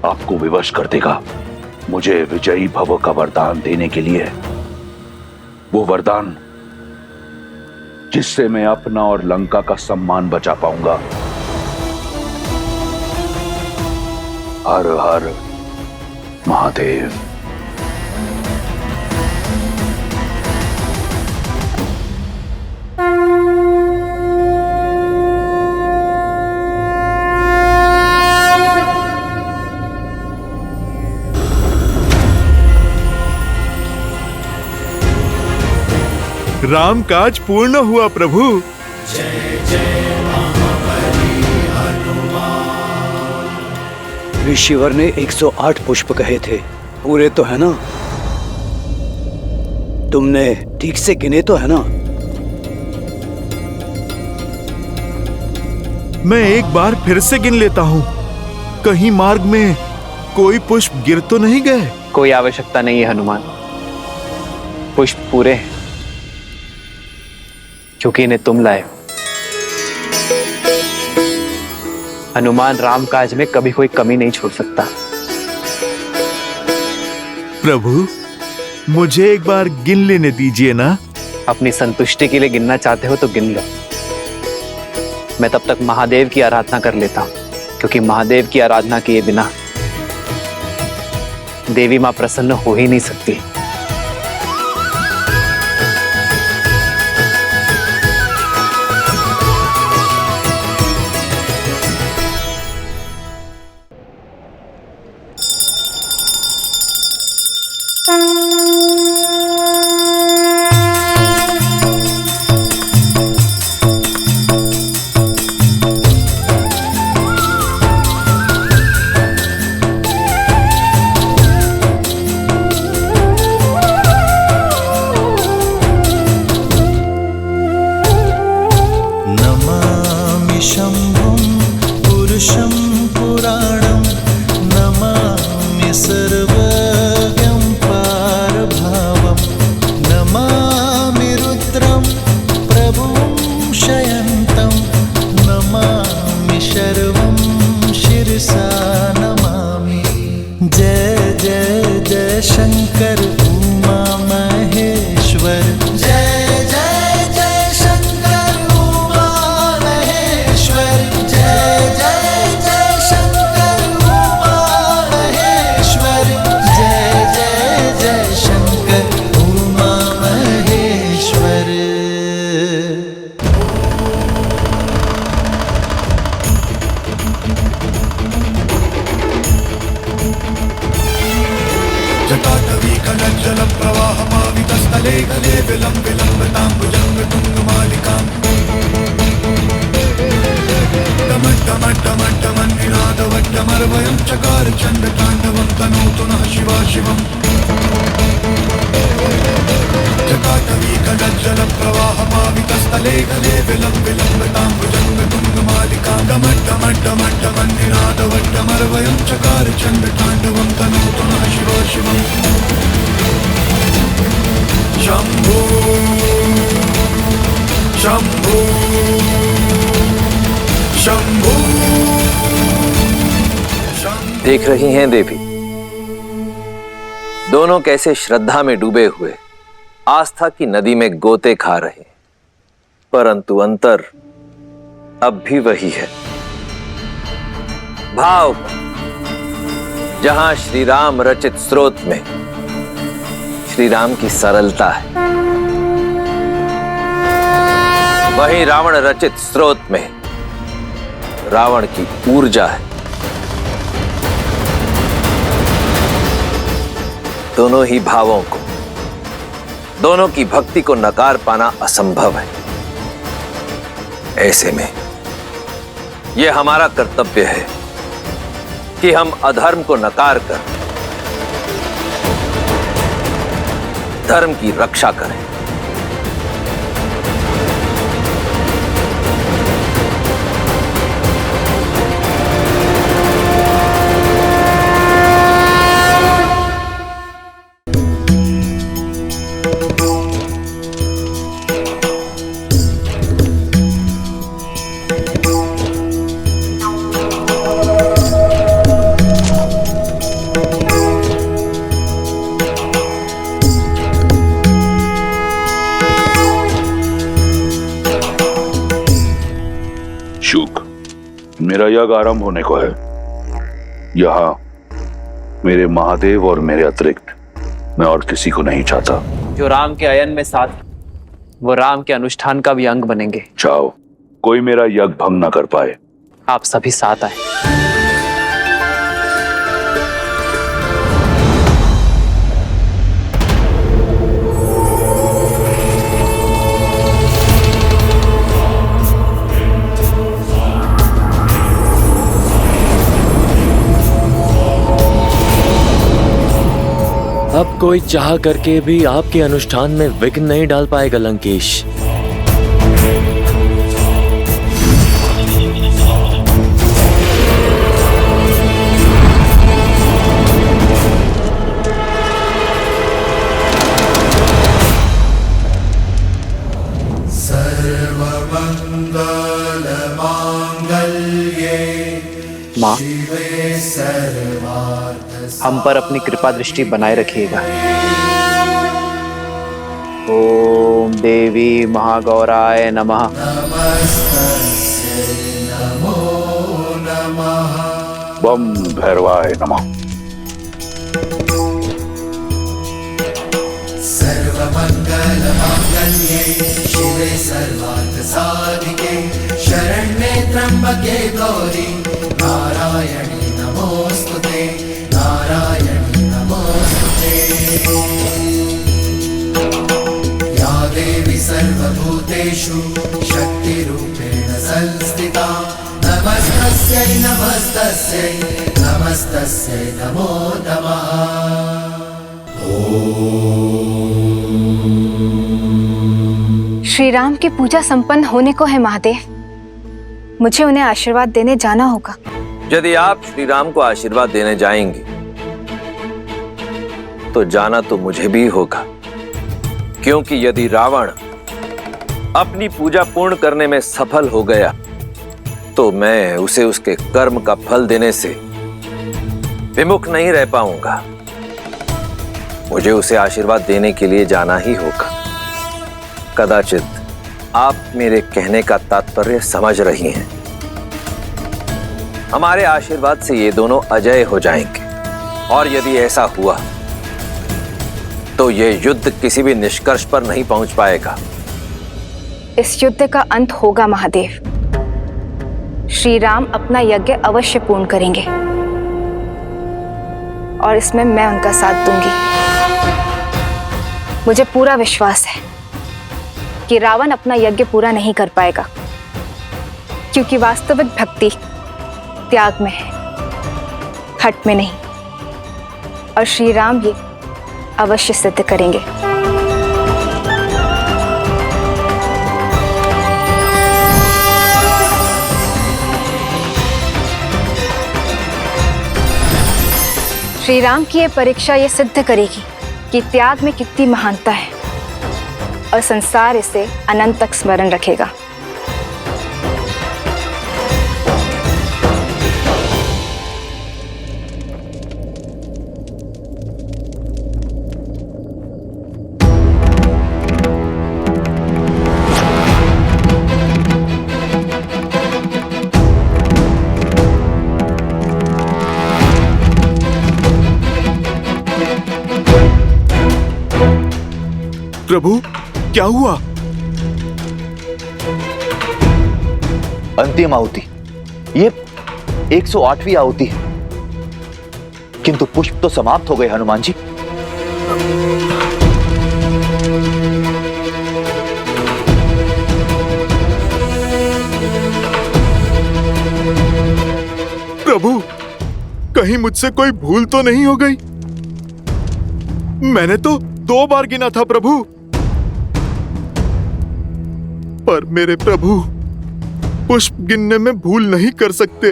आपको विवश कर देगा। मुझे विजयी भव का वरदान देने के लिए, वो वरदान जिससे मैं अपना और लंका का सम्मान बचा पाऊंगा। हर हर महादेव। राम काज पूर्ण हुआ प्रभु। जय जय महाबली हनुमान। ऋषिवर ने 108 पुष्प कहे थे, पूरे तो है ना? तुमने ठीक से गिने तो है ना? मैं एक बार फिर से गिन लेता हूँ। कहीं मार्ग में कोई पुष्प गिर तो नहीं गए? कोई आवश्यकता नहीं है हनुमान, पुष्प पूरे हैं, क्योंकि इन्हें तुम लाए हो। हनुमान राम काज में कभी कोई कमी नहीं छोड़ सकता। प्रभु, मुझे एक बार गिन लेने दीजिए ना। अपनी संतुष्टि के लिए गिनना चाहते हो तो गिन लो। मैं तब तक महादेव की आराधना कर लेता हूं, क्योंकि महादेव की आराधना किए बिना देवी मां प्रसन्न हो ही नहीं सकती। देख रही हैं देवी, दोनों कैसे श्रद्धा में डूबे हुए आस्था की नदी में गोते खा रहे हैं, परंतु अंतर अब भी वही है। भाव जहां श्री राम रचित स्रोत में श्री राम की सरलता है, वहीं रावण रचित स्रोत में रावण की ऊर्जा है। दोनों ही भावों को, दोनों की भक्ति को नकार पाना असंभव है। ऐसे में यह हमारा कर्तव्य है कि हम अधर्म को नकार कर धर्म की रक्षा करें। मेरा यज्ञ आरंभ होने को है। यहाँ मेरे महादेव और मेरे अतिरिक्त मैं और किसी को नहीं चाहता। जो राम के अयन में साथ, वो राम के अनुष्ठान का भी अंग बनेंगे। चाहो कोई मेरा यज्ञ भंग ना कर पाए। आप सभी साथ आए। अब कोई चाह करके भी आपके अनुष्ठान में विघ्न नहीं डाल पाएगा लंकेश। सर्वमंगल मांगल्ये माँ, शिवे सर्वार्थ हम पर अपनी कृपा दृष्टि बनाए रखिएगा। ओम देवी महागौराय नमः। बम भैरवाय नमः। सर्वमंगलमांगल्ये शिवे सर्वार्थ साधिके शरण्ये त्र्यंबके गौरी नारायणी नमोस्तुते नारायणी नमोस्तुते। या देवी सर्वभूतेषु शक्तिरूपेण संस्थिता नमस्तस्यै नमस्तस्यै नमस्तस्यै नमो नमः। श्री राम की पूजा संपन्न होने को है महादेव। मुझे उन्हें आशीर्वाद देने जाना होगा। यदि आप श्री राम को आशीर्वाद देने जाएंगे तो जाना तो मुझे भी होगा, क्योंकि यदि रावण अपनी पूजा पूर्ण करने में सफल हो गया तो मैं उसे उसके कर्म का फल देने से विमुख नहीं रह पाऊंगा। मुझे उसे आशीर्वाद देने के लिए जाना ही होगा। कदाचित आप मेरे कहने का तात्पर्य समझ रही हैं। हमारे आशीर्वाद से ये दोनों अजय हो जाएंगे, और यदि ऐसा हुआ तो ये युद्ध किसी भी निष्कर्ष पर नहीं पहुंच पाएगा। इस युद्ध का अंत होगा महादेव। श्री राम अपना यज्ञ अवश्य पूर्ण करेंगे और इसमें मैं उनका साथ दूंगी। मुझे पूरा विश्वास है कि रावण अपना यज्ञ पूरा नहीं कर पाएगा, क्योंकि वास्तविक भक्ति त्याग में है, हट में नहीं। और श्री राम ये अवश्य सिद्ध करेंगे। श्री राम की ये परीक्षा ये सिद्ध करेगी कि त्याग में कितनी महानता है, और संसार इसे अनंत तक स्मरण रखेगा। प्रभु, क्या हुआ? अंतिम आहुति, ये 108वीं आहुति है, किंतु पुष्प तो समाप्त हो गए हनुमान जी। प्रभु, कहीं मुझसे कोई भूल तो नहीं हो गई? मैंने तो 2 बार गिना था प्रभु। पर मेरे प्रभु पुष्प गिनने में भूल नहीं कर सकते।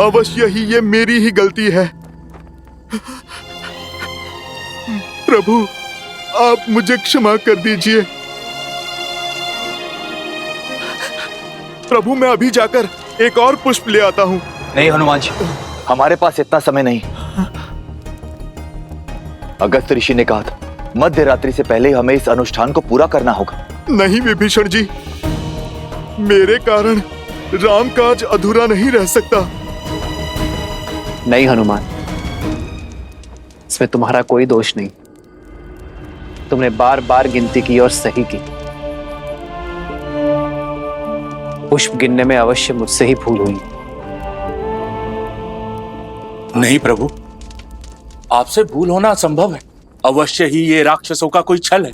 अवश्य ही ये मेरी ही गलती है। प्रभु, आप मुझे क्षमा कर दीजिए। प्रभु, मैं अभी जाकर एक और पुष्प ले आता हूं। नहीं हनुमान जी, हमारे पास इतना समय नहीं। अगस्त ऋषि ने कहा था मध्य रात्रि से पहले हमें इस अनुष्ठान को पूरा करना होगा। नहीं विभीषण जी, मेरे कारण राम काज अधूरा नहीं रह सकता। नहीं हनुमान, इसमें तुम्हारा कोई दोष नहीं। तुमने बार बार गिनती की और सही की। पुष्प गिनने में अवश्य मुझसे ही भूल हुई। नहीं प्रभु, आपसे भूल होना असंभव है। अवश्य ही ये राक्षसों का कोई छल है।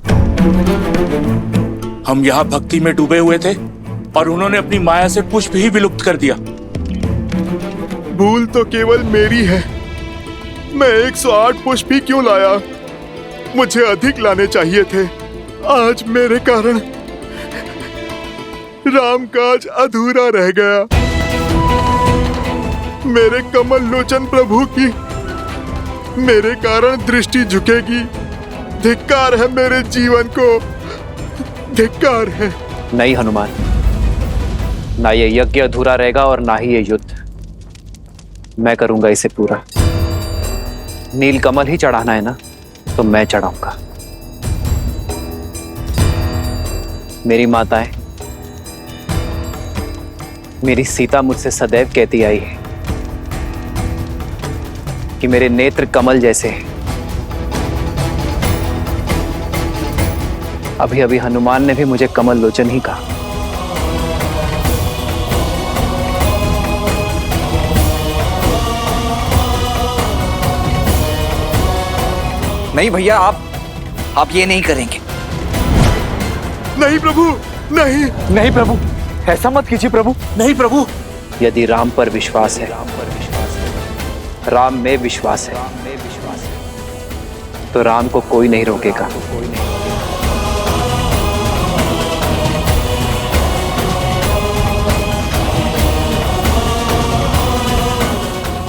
हम यहाँ भक्ति में डूबे हुए थे और उन्होंने अपनी माया से पुष्प ही विलुप्त कर दिया। भूल तो केवल मेरी है। मैं 108 पुष्प ही क्यों लाया? मुझे अधिक लाने चाहिए थे। आज मेरे कारण राम काज अधूरा रह गया। मेरे कमल लोचन प्रभु की मेरे कारण दृष्टि झुकेगी। धिक्कार है मेरे जीवन को, धिक्कार है। नहीं हनुमान, ना ये यज्ञ अधूरा रहेगा और ना ही ये युद्ध। मैं करूंगा इसे पूरा। नीलकमल ही चढ़ाना है ना, तो मैं चढ़ाऊंगा। मेरी माताएं, मेरी सीता मुझसे सदैव कहती आई है कि मेरे नेत्र कमल जैसे हैं। अभी अभी हनुमान ने भी मुझे कमल लोचन ही कहा। नहीं भैया, आप ये नहीं करेंगे। नहीं प्रभु, नहीं। नहीं प्रभु, ऐसा मत कीजिए प्रभु। नहीं प्रभु। यदि राम पर विश्वास है, राम में विश्वास है, तो राम को कोई नहीं रोकेगा।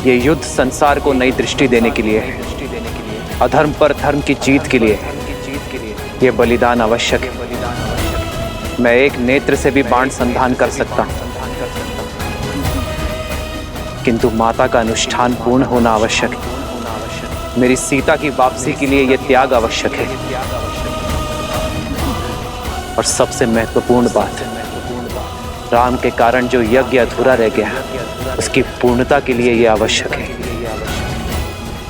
ये युद्ध संसार को नई दृष्टि देने के लिए है, अधर्म पर धर्म की जीत के लिए है। ये बलिदान आवश्यक है। मैं एक नेत्र से भी बाण संधान कर सकता हूं, किंतु माता का अनुष्ठान पूर्ण होना आवश्यक है। मेरी सीता की वापसी के लिए यह त्याग आवश्यक है। और सबसे महत्वपूर्ण बात, राम के कारण जो यज्ञ अधूरा रह गया, उसकी पूर्णता के लिए यह आवश्यक है।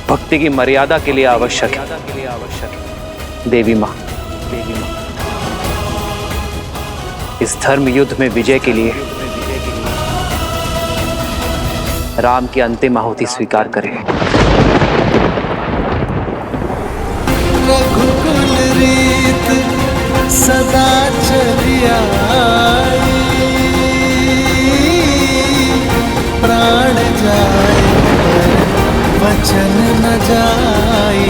भक्ति की मर्यादा के लिए आवश्यक है। देवी मां, इस धर्म युद्ध में विजय के लिए राम की अंतिम आहुति स्वीकार करें। रघुकुल रीत सदा चली आई, प्राण जाए वचन न जाई।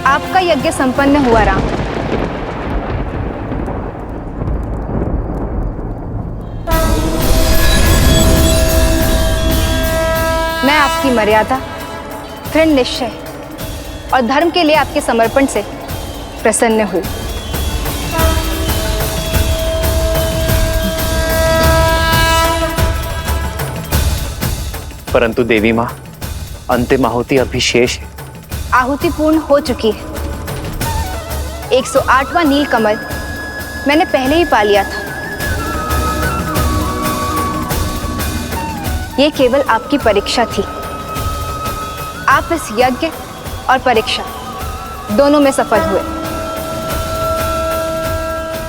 आपका यज्ञ संपन्न हुआ राम। मैं आपकी मर्यादा, दृढ़ निश्चय और धर्म के लिए आपके समर्पण से प्रसन्न हुई। परंतु देवी मां, अंतिम आहुति अभी शेष है। आहुति पूर्ण हो चुकी है। 108वां नीलकमल मैंने पहले ही पा लिया था। ये केवल आपकी परीक्षा थी। आप इस यज्ञ और परीक्षा दोनों में सफल हुए।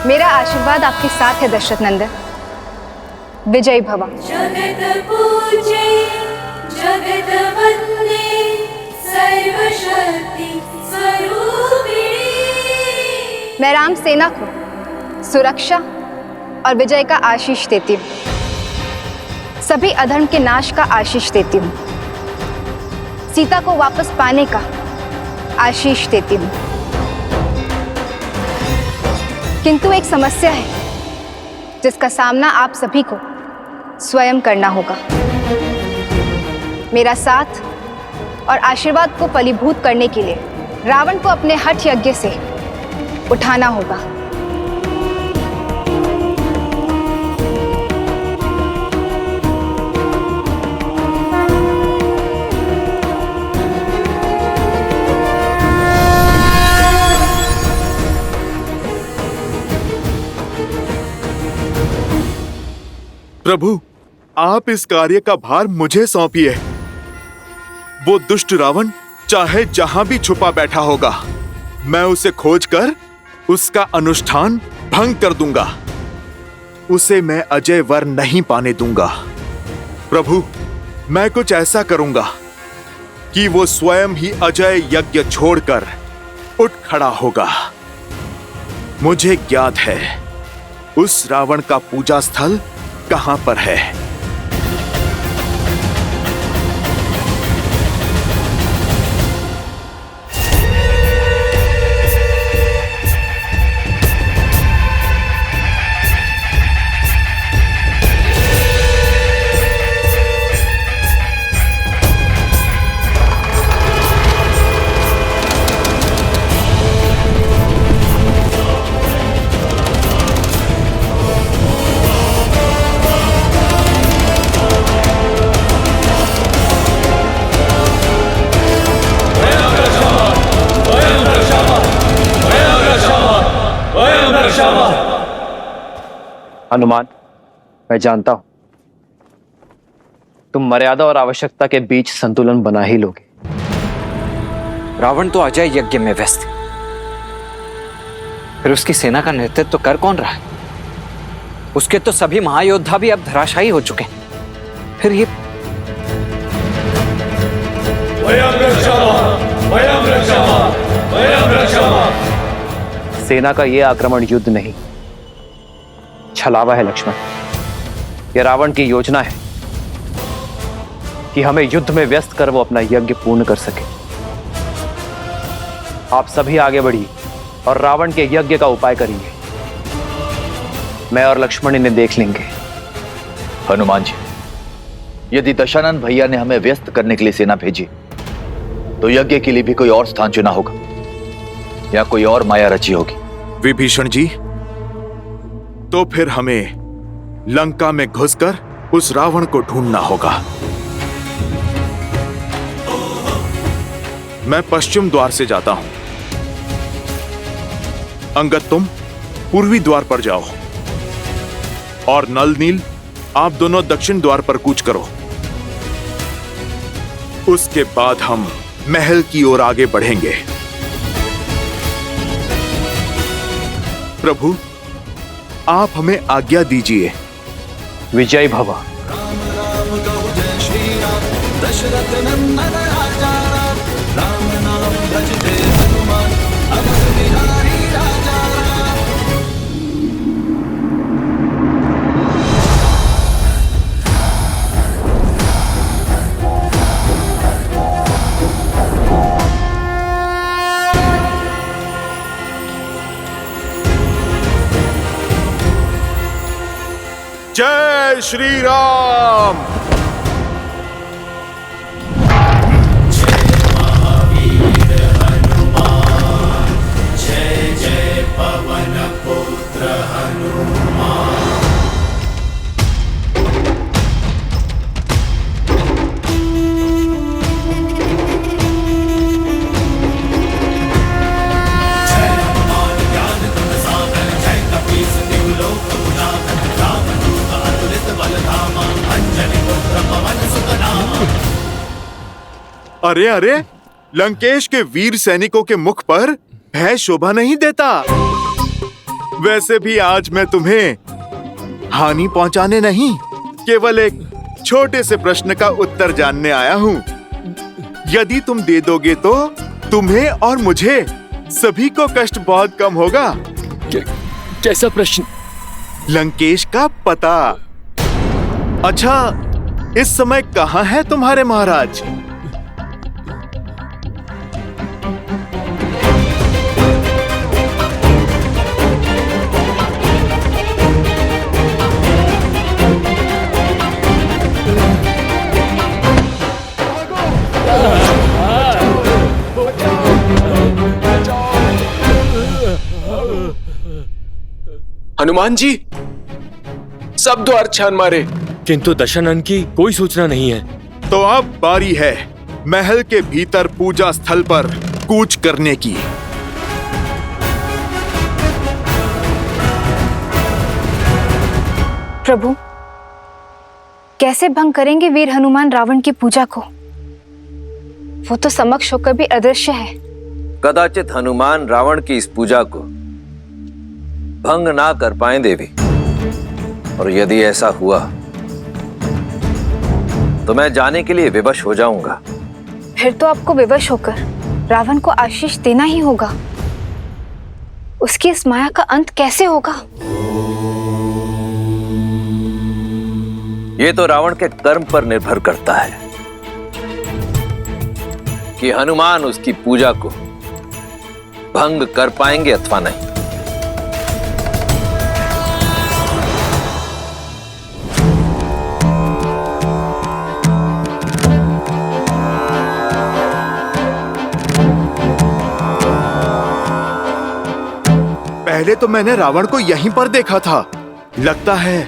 मेरा आशीर्वाद आपके साथ है दशरथ नंदन। विजयी भव। जगत पूजे जगत वंदे सर्वशक्ति स्वरूपिणी। मैं राम सेना को सुरक्षा और विजय का आशीष देती हूँ। सभी अधर्म के नाश का आशीष देती हूँ। सीता को वापस पाने का आशीष देती हूँ। किंतु एक समस्या है जिसका सामना आप सभी को स्वयं करना होगा। मेरा साथ और आशीर्वाद को फलीभूत करने के लिए रावण को अपने हठ यज्ञ से उठाना होगा। प्रभु, आप इस कार्य का भार मुझे सौंपिए। वो दुष्ट रावण चाहे जहां भी छुपा बैठा होगा, मैं उसे खोजकर उसका अनुष्ठान भंग कर दूंगा। उसे मैं अजय वर नहीं पाने दूंगा। प्रभु, मैं कुछ ऐसा करूंगा कि वो स्वयं ही अजय यज्ञ छोड़कर उठ खड़ा होगा। मुझे ज्ञात है उस रावण का पूजा स्थल कहां पर है। हनुमान, मैं जानता हूं तुम मर्यादा और आवश्यकता के बीच संतुलन बना ही लोगे। रावण तो अजय यज्ञ में व्यस्त है, फिर उसकी सेना का नेतृत्व तो कर कौन रहा है? उसके तो सभी महायोद्धा भी अब धराशायी हो चुके हैं। फिर ये सेना का यह आक्रमण युद्ध नहीं, छलावा है लक्ष्मण। यह रावण की योजना है कि हमें युद्ध में व्यस्त कर वो अपना यज्ञ पूर्ण कर सके। आप सभी आगे बढ़िए और रावण के यज्ञ का उपाय करिए। मैं और लक्ष्मण इन्हें देख लेंगे। हनुमान जी, यदि दशानन भैया ने हमें व्यस्त करने के लिए सेना भेजी तो यज्ञ के लिए भी कोई और स्थान चुना होगा या कोई और माया रची होगी। विभीषण जी, तो फिर हमें लंका में घुसकर उस रावण को ढूंढना होगा। मैं पश्चिम द्वार से जाता हूं। अंगद, तुम पूर्वी द्वार पर जाओ और नल नील, आप दोनों दक्षिण द्वार पर कूच करो। उसके बाद हम महल की ओर आगे बढ़ेंगे। प्रभु, आप हमें आज्ञा दीजिए। विजय भव। दशरथ नंदन राजा राम नाम भजते हनुमान अवध बिहारी राजा। जय श्री राम। अरे अरे, लंकेश के वीर सैनिकों के मुख पर भय शोभा नहीं देता। वैसे भी आज मैं तुम्हें हानि पहुंचाने नहीं, केवल एक छोटे से प्रश्न का उत्तर जानने आया हूं। यदि तुम दे दोगे तो तुम्हें और मुझे सभी को कष्ट बहुत कम होगा। कैसा प्रश्न? लंकेश का पता। अच्छा, इस समय कहां है तुम्हारे महाराज? हनुमान जी, सब द्वार छान मारे, किंतु दशानन की कोई सूचना नहीं है। तो अब बारी है महल के भीतर पूजा स्थल पर कूच करने की। प्रभु, कैसे भंग करेंगे वीर हनुमान रावण की पूजा को? वो तो समक्ष होकर भी अदृश्य है। कदाचित हनुमान रावण की इस पूजा को भंग ना कर पाए देवी, और यदि ऐसा हुआ तो मैं जाने के लिए विवश हो जाऊंगा। फिर तो आपको विवश होकर रावण को आशीष देना ही होगा। उसकी इस माया का अंत कैसे होगा? ये तो रावण के कर्म पर निर्भर करता है कि हनुमान उसकी पूजा को भंग कर पाएंगे अथवा नहीं। पहले तो मैंने रावण को यहीं पर देखा था। लगता है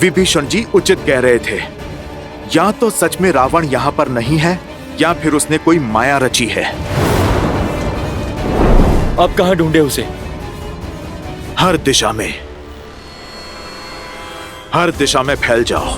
विभीषण जी उचित कह रहे थे। या तो सच में रावण यहाँ पर नहीं है, या फिर उसने कोई माया रची है। अब कहाँ ढूंढे उसे? हर दिशा में। हर दिशा में फैल जाओ।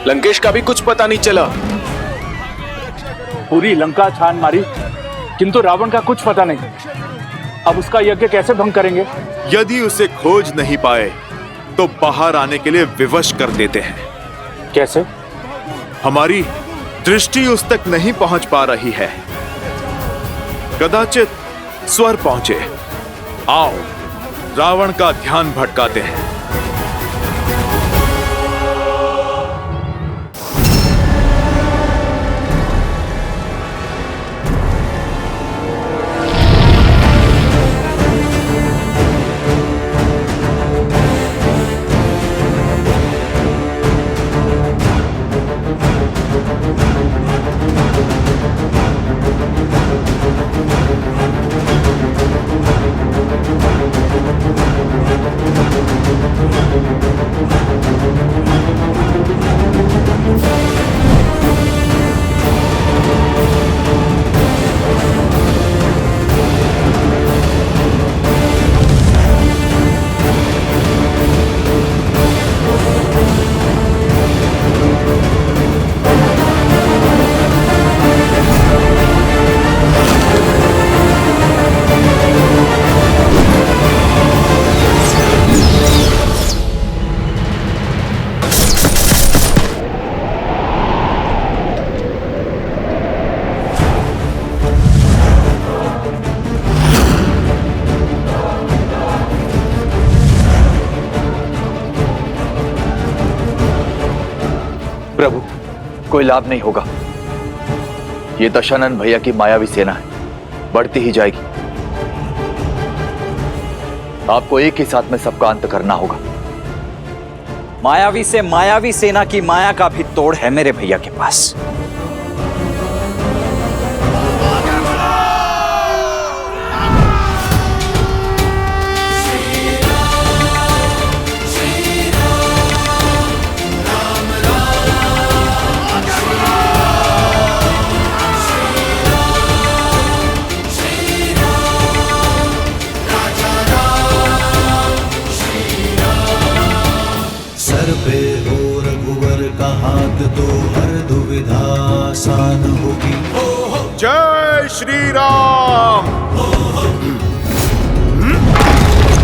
लंकेश का भी कुछ पता नहीं चला। पूरी लंका छान मारी, किंतु रावण का कुछ पता नहीं। अब उसका यज्ञ कैसे भंग करेंगे? यदि उसे खोज नहीं पाए तो बाहर आने के लिए विवश कर देते हैं। कैसे? हमारी दृष्टि उस तक नहीं पहुंच पा रही है। कदाचित स्वर पहुंचे। आओ, रावण का ध्यान भटकाते हैं। प्रभु, कोई लाभ नहीं होगा। ये दशानन भैया की मायावी सेना है, बढ़ती ही जाएगी। आपको एक ही साथ में सबका अंत करना होगा। मायावी से मायावी सेना की माया का भी तोड़ है मेरे भैया के पास। सर पे हो रघुवर का हाथ तो हर दुविधा आसान होगी। जय श्री राम।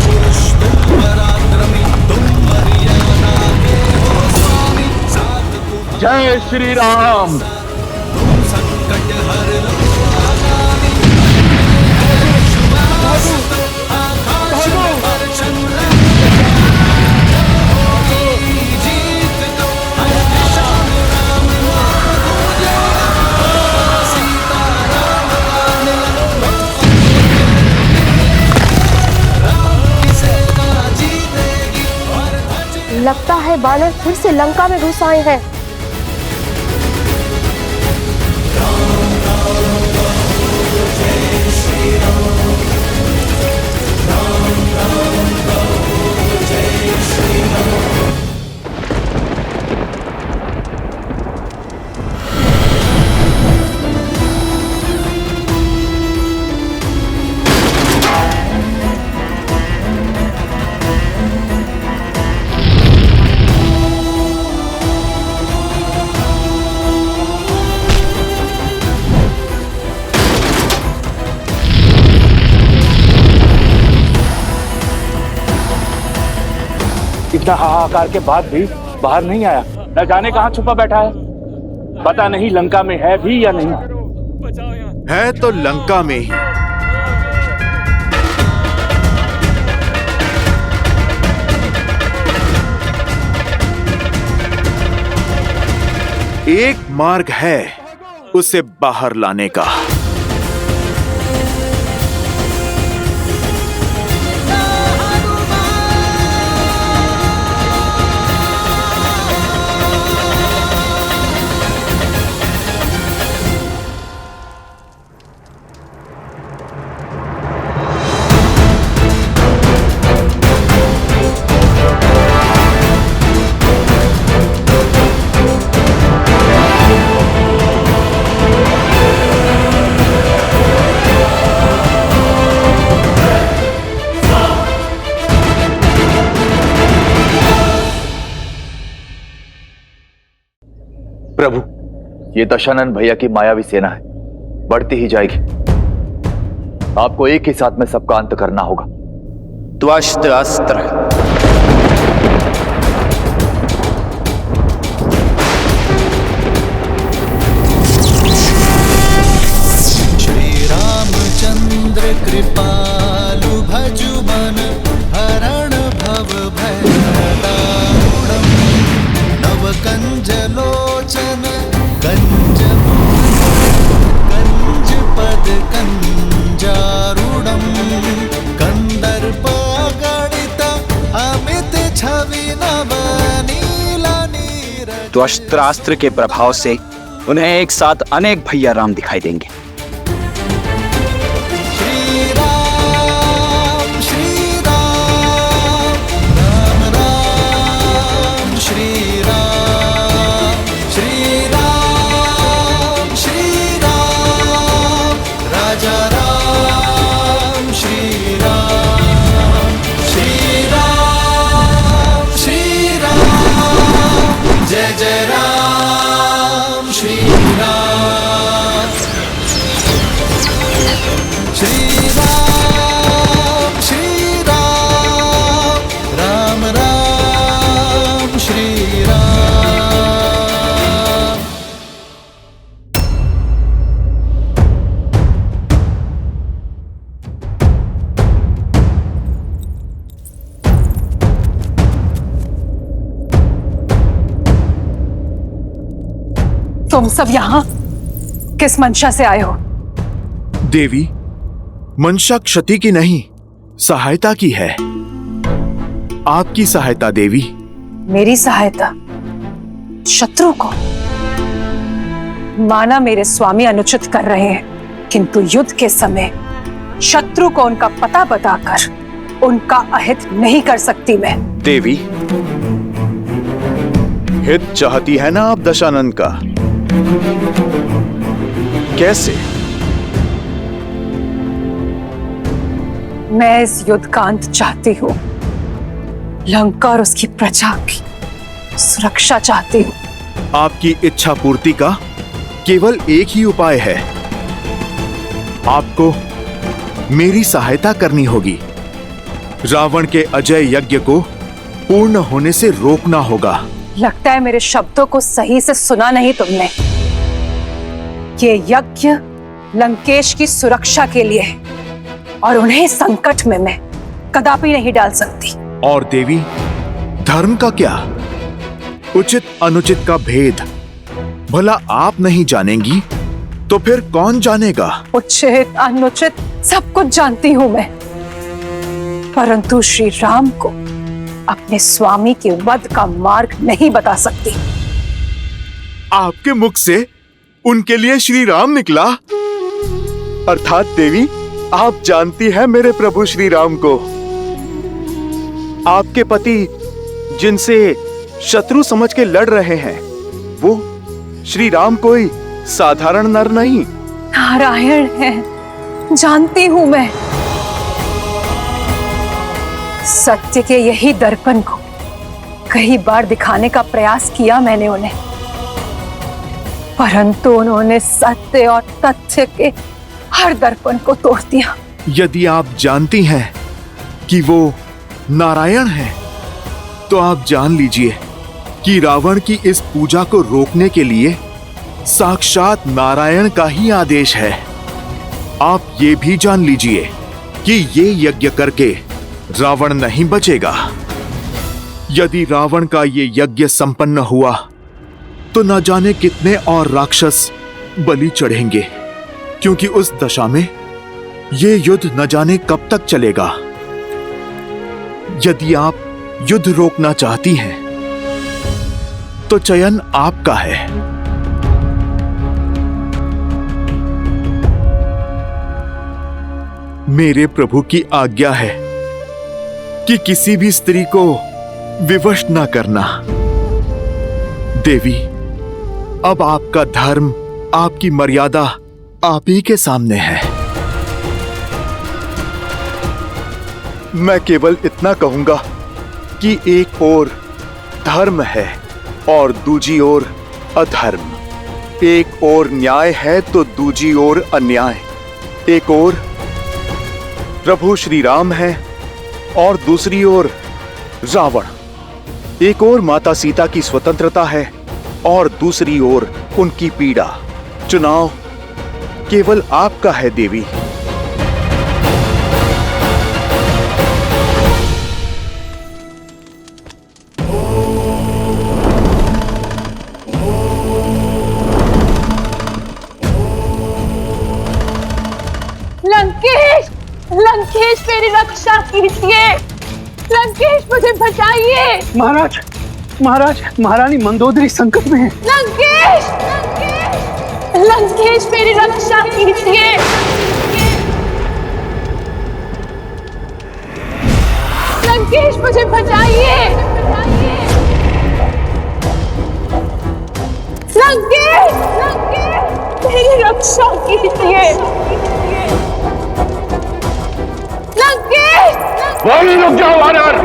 पुरुष तुम पराक्रमी, तुम हरियाणा के हो स्वामी। साथ तुम जय श्री राम। तुम संकट हर लो आगामी। आकाश में परचम लगता है बानर फिर से लंका में घुस आए हैं। इतना हाहाकार के बाद भी बाहर नहीं आया। न जाने कहां छुपा बैठा है। पता नहीं लंका में है भी या नहीं। है तो लंका में ही। एक मार्ग है उसे बाहर लाने का। ये दशानन भैया की मायावी सेना है, बढ़ती ही जाएगी। आपको एक ही साथ में सबका अंत करना होगा। त्वस्त्र अस्त्र। चंद्र कृपालु भजु मन हरण भव भय दारुणम नव कंज लोचन कंज कंज पद कंजारुणम कंदर्प गणित अमित छवि नव नीला नीर। त्वस्त्रास्त्र के प्रभाव से उन्हें एक साथ अनेक भैया राम दिखाई देंगे। जय जय राम श्री राम श्री राम श्री राम राम राम श्री राम। तुम सब यहाँ किस मंशा से आए हो? देवी, मंशा क्षति की नहीं, सहायता की है। आपकी सहायता देवी। मेरी सहायता? शत्रु को? माना मेरे स्वामी अनुचित कर रहे हैं, किंतु युद्ध के समय शत्रु को उनका पता बताकर उनका अहित नहीं कर सकती मैं। देवी, हित चाहती है ना आप दशानन का? कैसे? मैं इस युद्ध का अंत चाहती हूँ। लंका और उसकी प्रजा की सुरक्षा चाहती हूँ। आपकी इच्छा पूर्ति का केवल एक ही उपाय है। आपको मेरी सहायता करनी होगी। रावण के अजय यज्ञ को पूर्ण होने से रोकना होगा। लगता है मेरे शब्दों को सही से सुना नहीं तुमने। ये यज्ञ लंकेश की सुरक्षा के लिए है और उन्हें संकट में मैं कदापि नहीं डाल सकती। और देवी, धर्म का क्या? उचित अनुचित का भेद भला आप नहीं जानेंगी तो फिर कौन जानेगा? उचित अनुचित सब कुछ जानती हूं मैं, परंतु श्री राम को अपने स्वामी के वध का मार्ग नहीं बता सकती। आपके मुख से उनके लिए श्री राम निकला? अर्थात देवी, आप जानती हैं मेरे प्रभु श्री राम को। आपके पति जिनसे शत्रु समझ के लड़ रहे हैं, वो श्री राम कोई साधारण नर नहीं, नारायण है। जानती हूं मैं। सत्य के यही दर्पण को कई बार दिखाने का प्रयास किया मैंने उन्हें, परंतु उन्होंने सत्य और तथ्य के हर दर्पण को तोड़ दिया। यदि आप जानती हैं कि वो नारायण हैं, तो आप जान लीजिए कि रावण की इस पूजा को रोकने के लिए साक्षात नारायण का ही आदेश है। आप ये भी जान लीजिए कि ये यज्ञ करके रावण नहीं बचेगा। यदि रावण का ये यज्ञ संपन्न हुआ तो न जाने कितने और राक्षस बलि चढ़ेंगे, क्योंकि उस दशा में ये युद्ध न जाने कब तक चलेगा। यदि आप युद्ध रोकना चाहती हैं, तो चयन आपका है। मेरे प्रभु की आज्ञा है कि किसी भी स्त्री को विवश न करना। देवी, अब आपका धर्म, आपकी मर्यादा आप ही के सामने है। मैं केवल इतना कहूंगा कि एक ओर धर्म है और दूजी ओर अधर्म। एक ओर न्याय है तो दूजी ओर अन्याय। एक ओर प्रभु श्री राम है और दूसरी ओर रावण। एक ओर माता सीता की स्वतंत्रता है और दूसरी ओर उनकी पीड़ा। चुनाव केवल आपका है देवी। लंकेश, लंकेश मेरी रक्षा कीजिए। लंकेश मुझे बचाइए। महाराज, महाराज, महारानी मंदोदरी संकट में है। लंकेश, लंकेश मेरी रक्षा कीजिए। लंकेश मुझे बचाइए। लंकेश, लंकेश मेरी रक्षा कीजिए। लंकेश, वहीं रुक जाओ वानर।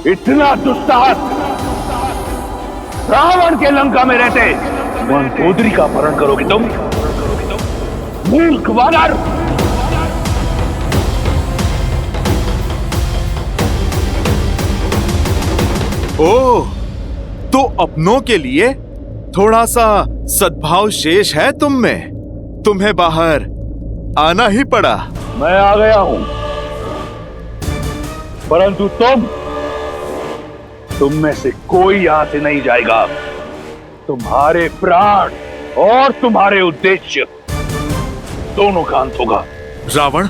इतना दुस्साहस रावण के लंका में रहते मंदोदरी का अपहरण करोगे तुम? मूर्ख वानर! ओह, तो अपनों के लिए थोड़ा सा सद्भाव शेष है तुम में। तुम्हें बाहर आना ही पड़ा। मैं आ गया हूं, परंतु तुम में से कोई यहां से नहीं जाएगा। तुम्हारे प्राण और तुम्हारे उद्देश्य दोनों का अंत होगा। रावण,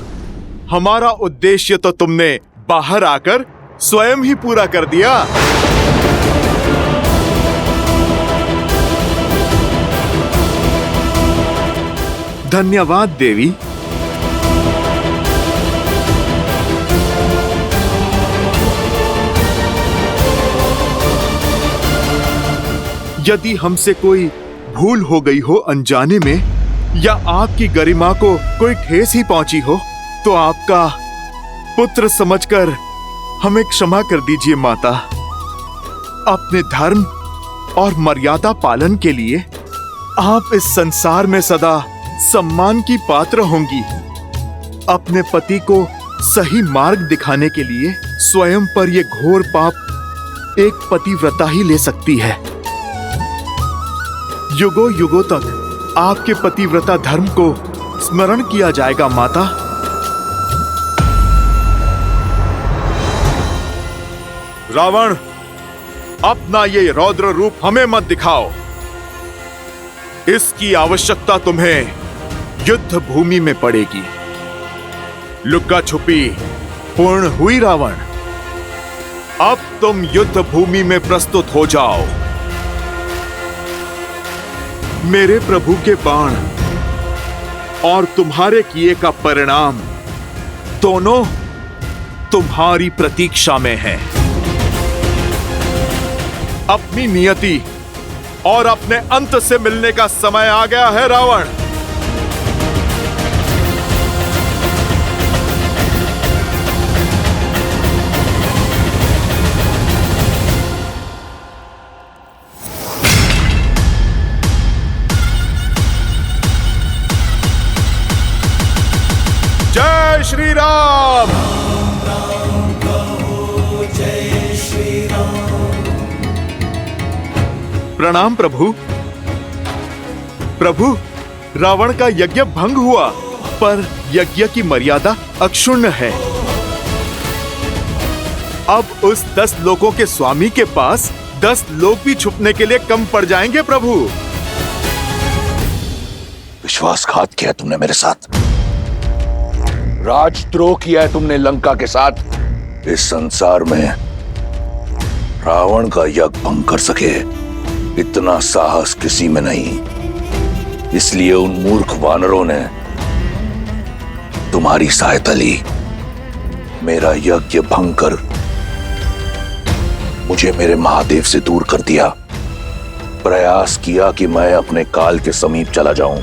हमारा उद्देश्य तो तुमने बाहर आकर स्वयं ही पूरा कर दिया। धन्यवाद देवी। यदि हमसे कोई भूल हो गई हो अनजाने में, या आपकी गरिमा को कोई ठेस ही पहुंची हो, तो आपका पुत्र समझकर हमें क्षमा कर दीजिए माता। अपने धर्म और मर्यादा पालन के लिए आप इस संसार में सदा सम्मान की पात्र होंगी। अपने पति को सही मार्ग दिखाने के लिए स्वयं पर यह घोर पाप एक पतिव्रता ही ले सकती है। युगों युगों तक आपके पतिव्रता धर्म को स्मरण किया जाएगा माता। रावण, अपना ये रौद्र रूप हमें मत दिखाओ। इसकी आवश्यकता तुम्हें युद्ध भूमि में पड़ेगी। लुक्का छुपी पूर्ण हुई रावण। अब तुम युद्ध भूमि में प्रस्तुत हो जाओ। मेरे प्रभु के बाण और तुम्हारे किए का परिणाम दोनों तुम्हारी प्रतीक्षा में है। अपनी नियति और अपने अंत से मिलने का समय आ गया है रावण। जय श्री राम। जय श्री राम। प्रणाम प्रभु। प्रभु, रावण का यज्ञ भंग हुआ, पर यज्ञ की मर्यादा अक्षुण्ण है। अब उस 10 लोकों के स्वामी के पास 10 लोक भी छुपने के लिए कम पड़ जाएंगे प्रभु। विश्वासघात किया तुमने मेरे साथ, राजद्रोह किया है तुमने लंका के साथ। इस संसार में रावण का यज्ञ भंग कर सके इतना साहस किसी में नहीं। इसलिए उन मूर्ख वानरों ने तुम्हारी सहायता ली। मेरा यज्ञ भंग कर मुझे मेरे महादेव से दूर कर दिया। प्रयास किया कि मैं अपने काल के समीप चला जाऊं।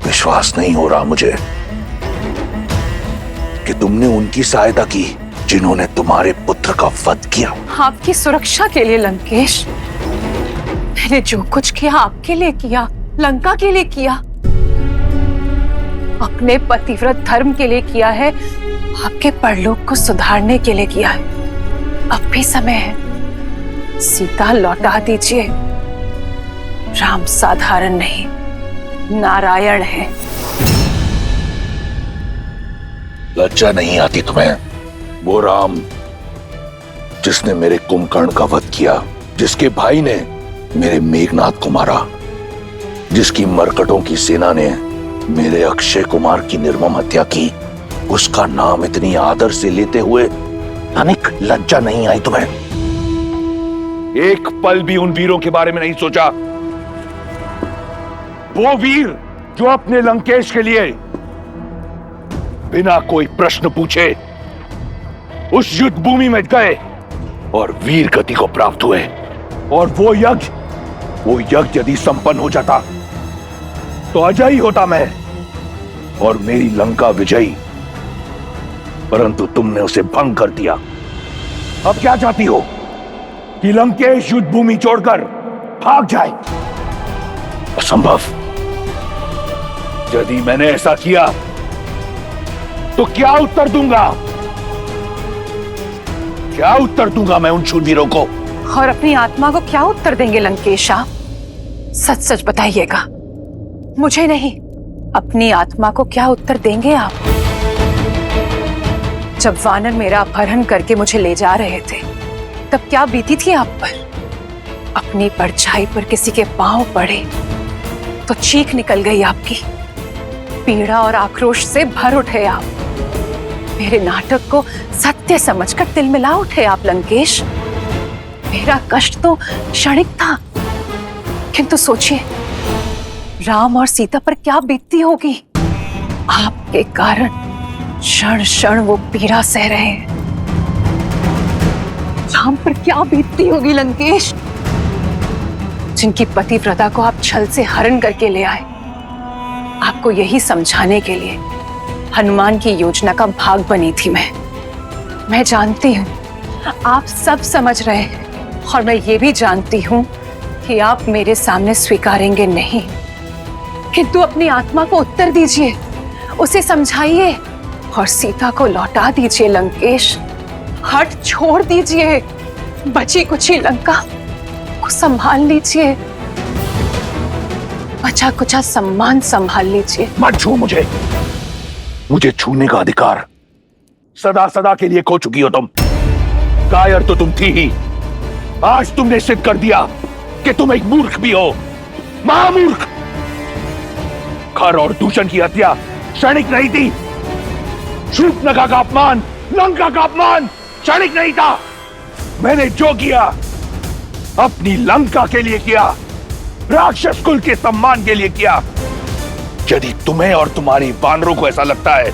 विश्वास नहीं हो रहा मुझे कि तुमने उनकी सहायता की जिन्होंने तुम्हारे पुत्र का वध किया। आपकी सुरक्षा के लिए लंकेश, मैंने जो कुछ किया आपके लिए किया, लंका के लिए किया, अपने पतिव्रत धर्म के लिए किया है, आपके परलोक को सुधारने के लिए किया है। अब भी समय है, सीता लौटा दीजिए। राम साधारण नहीं, नारायण है। लज्जा नहीं आती तुम्हें? वो राम जिसने मेरे कुंभकर्ण का वध किया, जिसके भाई ने मेरे मेघनाथ को मारा, जिसकी मरकटों की सेना ने मेरे अक्षय कुमार की निर्मम हत्या की, उसका नाम इतनी आदर से लेते हुए तनिक लज्जा नहीं आई तुम्हें? एक पल भी उन वीरों के बारे में नहीं सोचा? वो वीर जो अपने लंकेश के लिए बिना कोई प्रश्न पूछे उस युद्ध भूमि में गए और वीर गति को प्राप्त हुए। और वो यज्ञ यदि संपन्न हो जाता तो अजय होता मैं और मेरी लंका विजयी, परंतु तुमने उसे भंग कर दिया। अब क्या चाहती हो कि लंकेश युद्ध भूमि छोड़कर भाग जाए? असंभव। यदि मैंने ऐसा किया तो क्या उत्तर दूंगा? क्या उत्तर दूंगा मैं उन शूरवीरों को? और अपनी आत्मा को क्या उत्तर देंगे लंकेश आप? सच सच बताइएगा, मुझे नहीं, अपनी आत्मा को क्या उत्तर देंगे आप? जब वानर मेरा अपहरण करके मुझे ले जा रहे थे तब क्या बीती थी आप पर? अपनी परछाई पर किसी के पांव पड़े तो चीख निकल गई आपकी। पीड़ा और आक्रोश से भर उठे आप। मेरे नाटक को सत्य समझकर तिलमिला उठे आप लंकेश। मेरा कष्ट तो क्षणिक था, किंतु सोचिए राम और सीता पर क्या बीतती होगी। आपके कारण क्षण क्षण वो पीड़ा सह रहे हैं। राम पर क्या बीतती होगी लंकेश, जिनकी पतिव्रता को आप छल से हरण करके ले आए। आपको यही समझाने के लिए हनुमान की योजना का भाग बनी थी मैं जानती हूँ आप सब समझ रहे हैं, और मैं ये भी जानती हूँ कि आप मेरे सामने स्वीकारेंगे नहीं, किंतु अपनी आत्मा को उत्तर दीजिए, उसे समझाइए और सीता को लौटा दीजिए लंकेश। हट छोड़ दीजिए, बची कुची लंका को संभाल लीजिए, बचा कुचा सम्मान संभाल लीजिए। मत छू मुझे छूने का अधिकार सदा सदा के लिए खो चुकी हो तुम। कायर तो तुम थी ही, आज तुमने सिद्ध कर दिया कि तुम एक मूर्ख भी हो, महामूर्ख। खर और दूषण की हत्या क्षणिक नहीं थी। शूर्पणखा का अपमान, लंका का अपमान क्षणिक नहीं था। मैंने जो किया अपनी लंका के लिए किया, राक्षस कुल के सम्मान के लिए किया। यदि तुम्हें और तुम्हारी वानरों को ऐसा लगता है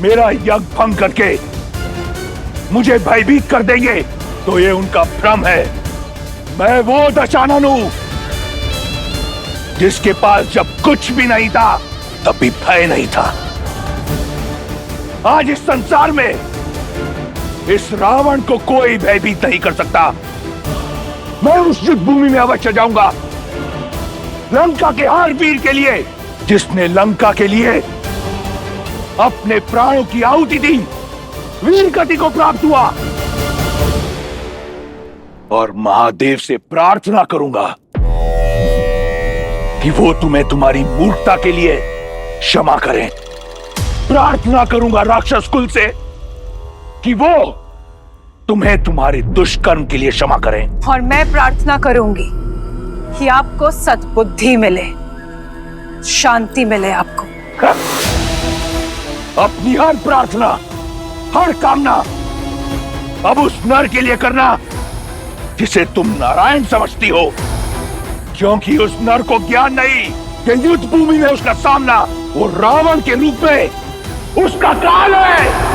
मेरा यज्ञ भंग करके मुझे भयभीत कर देंगे तो ये उनका भ्रम है। मैं वो दशानन हूं जिसके पास जब कुछ भी नहीं था तब भी भय नहीं था। आज इस संसार में इस रावण को कोई भयभीत नहीं कर सकता। मैं उस युद्ध भूमि में अवश्य जाऊंगा, लंका के हर वीर के लिए जिसने लंका के लिए अपने प्राणों की आहुति दी, वीर गति को प्राप्त हुआ। और महादेव से प्रार्थना करूंगा कि वो तुम्हें तुम्हारी मूर्खता के लिए क्षमा करें। प्रार्थना करूंगा राक्षस कुल से कि वो तुम्हें तुम्हारे दुष्कर्म के लिए क्षमा करें। और मैं प्रार्थना करूंगी कि आपको सद्बुद्धि मिले, शांति मिले आपको। अपनी हर प्रार्थना, हर कामना अब उस नर के लिए करना जिसे तुम नारायण समझती हो, क्योंकि उस नर को ज्ञान नहीं कि युद्ध भूमि में उसका सामना वो रावण के रूप में उसका काल है।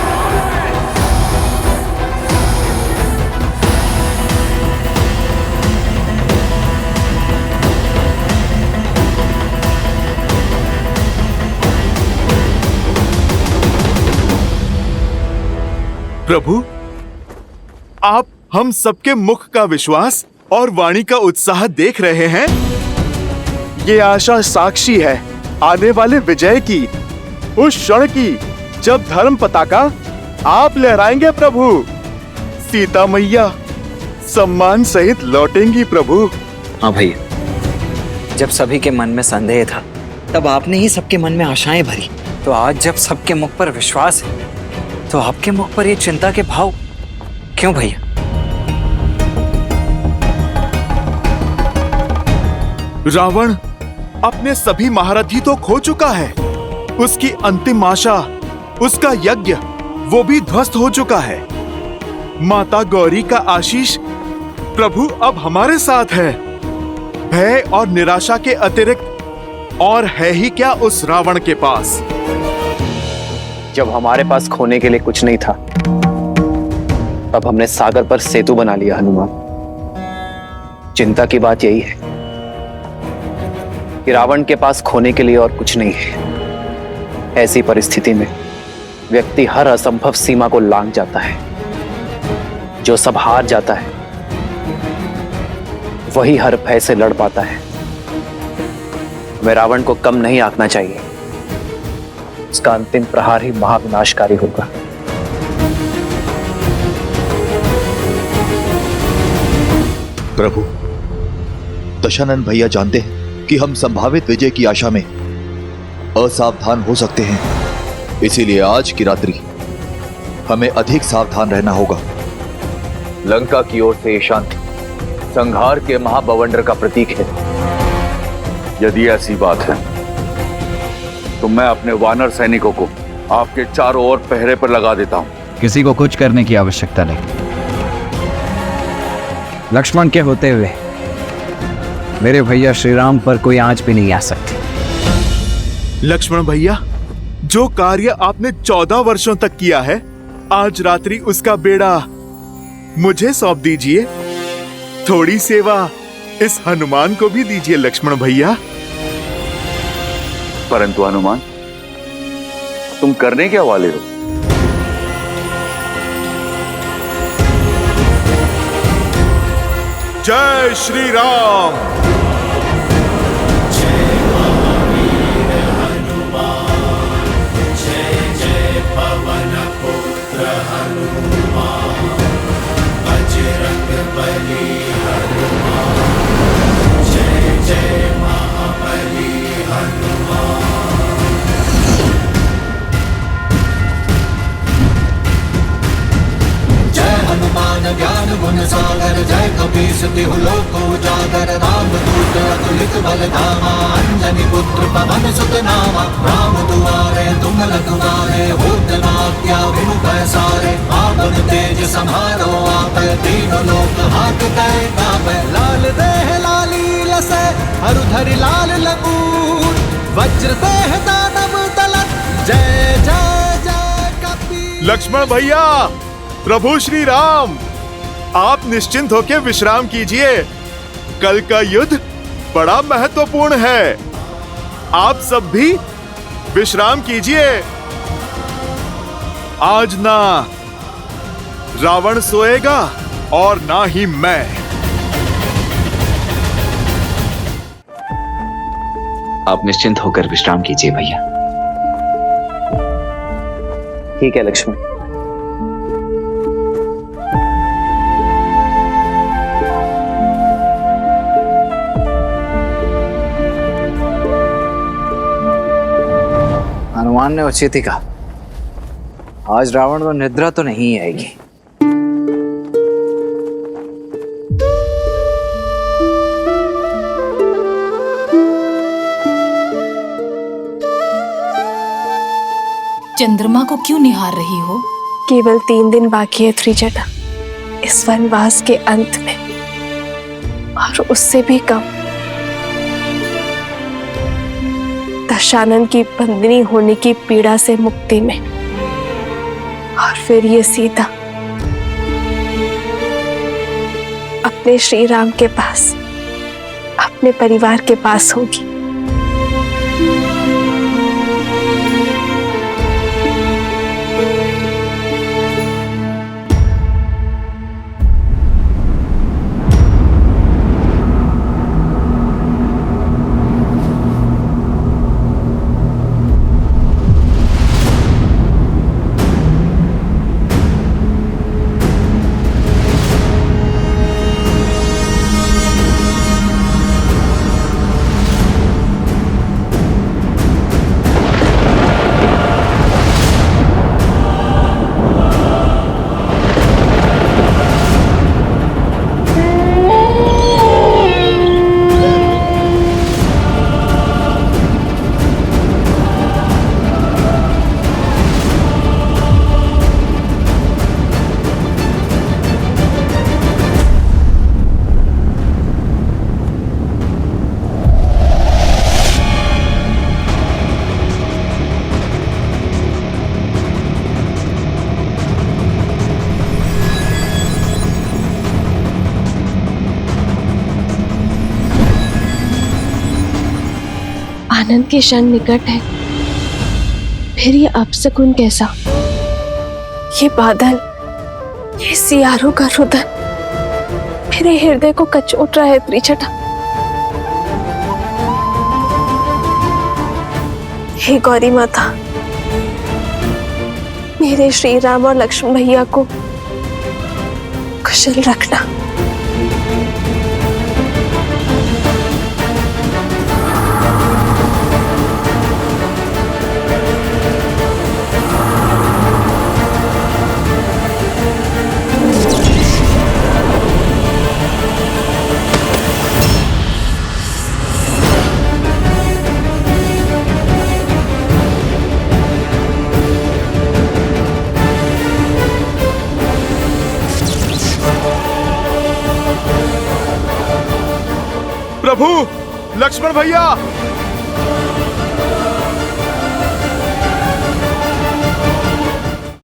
प्रभु, आप हम सबके मुख का विश्वास और वाणी का उत्साह देख रहे हैं। ये आशा साक्षी है आने वाले विजय की, उस क्षण की जब धर्म पताका आप लहराएंगे प्रभु। सीता मैया सम्मान सहित लौटेंगी प्रभु। हाँ भैया, जब सभी के मन में संदेह था तब आपने ही सबके मन में आशाएं भरी। तो आज जब सबके मुख पर विश्वास है तो आपके मुख पर ये चिंता के भाव क्यों भैया? रावण अपने सभी महारथी तो खो चुका है। उसकी अंतिम आशा, उसका यज्ञ, वो भी ध्वस्त हो चुका है। माता गौरी का आशीष प्रभु अब हमारे साथ है। भय और निराशा के अतिरिक्त और है ही क्या उस रावण के पास। जब हमारे पास खोने के लिए कुछ नहीं था तब हमने सागर पर सेतु बना लिया हनुमान। चिंता की बात यही है कि रावण के पास खोने के लिए और कुछ नहीं है। ऐसी परिस्थिति में व्यक्ति हर असंभव सीमा को लांघ जाता है। जो सब हार जाता है वही हर भय से लड़ पाता है। हमें रावण को कम नहीं आंकना चाहिए। उसका अंतिम प्रहार ही महाविनाशकारी होगा। प्रभु, दशानन भैया जानते हैं कि हम संभावित विजय की आशा में असावधान हो सकते हैं। इसीलिए आज की रात्रि हमें अधिक सावधान रहना होगा। लंका की ओर से ये शांति संहार के महाबवंडर का प्रतीक है। यदि ऐसी बात है तो मैं अपने वानर सैनिकों को आपके चारों ओर पहरे पर लगा देता हूं। किसी को कुछ करने की आवश्यकता नहीं। लक्ष्मण के होते हुए मेरे भैया श्री राम पर कोई आंच भी नहीं आ सकती। लक्ष्मण भैया, जो कार्य आपने 14 वर्षों तक किया है, आज रात्रि उसका बेड़ा मुझे सौंप दीजिए। थोड़ी सेवा इस हनुमान को भी दीजिए लक्ष्मण भैया। परंतु हनुमान, तुम करने क्या वाले हो? जय श्री राम। ज्ञान गुण सागर जय कपीस तिहु लोक उजागर। रामदूत अतुलित बल धामा, अंजनी पुत्र पवन सुत नामा। राम दुआरे तुम रखवारे, होत न आज्ञा बिनु पैसारे। आपन तेज समारो आप, तीनों लोक हांकते कांपे। लाल देह लाली लसै, हरधरि लाल लंगूर। वज्र देह दानव दलत, जय जय जय कपीस। लक्ष्मण भैया, प्रभु श्री राम, आप निश्चिंत होकर विश्राम कीजिए। कल का युद्ध बड़ा महत्वपूर्ण है। आप सब भी विश्राम कीजिए। आज ना रावण सोएगा और ना ही मैं। आप निश्चिंत होकर विश्राम कीजिए भैया। ठीक है लक्ष्मण। हनुमान ने उचित ही कहा, आज रावण को निद्रा तो नहीं आएगी। चंद्रमा को क्यों निहार रही हो? केवल 3 दिन बाकी है त्रिजटा, इस वनवास के अंत में, और उससे भी कम। दशानन की बंदनी होने की पीड़ा से मुक्ति में, और फिर ये सीता अपने श्री राम के पास, अपने परिवार के पास होगी। आनंद के क्षण निकट है, फिर ये अपशकुन कैसा? ये बादल, ये सियारों का रुदन मेरे हृदय को कचोट रहा है त्रिजटा। हे गौरी माता, मेरे श्री राम और लक्ष्मण भैया को कुशल रखना। प्रभु, लक्ष्मण भैया,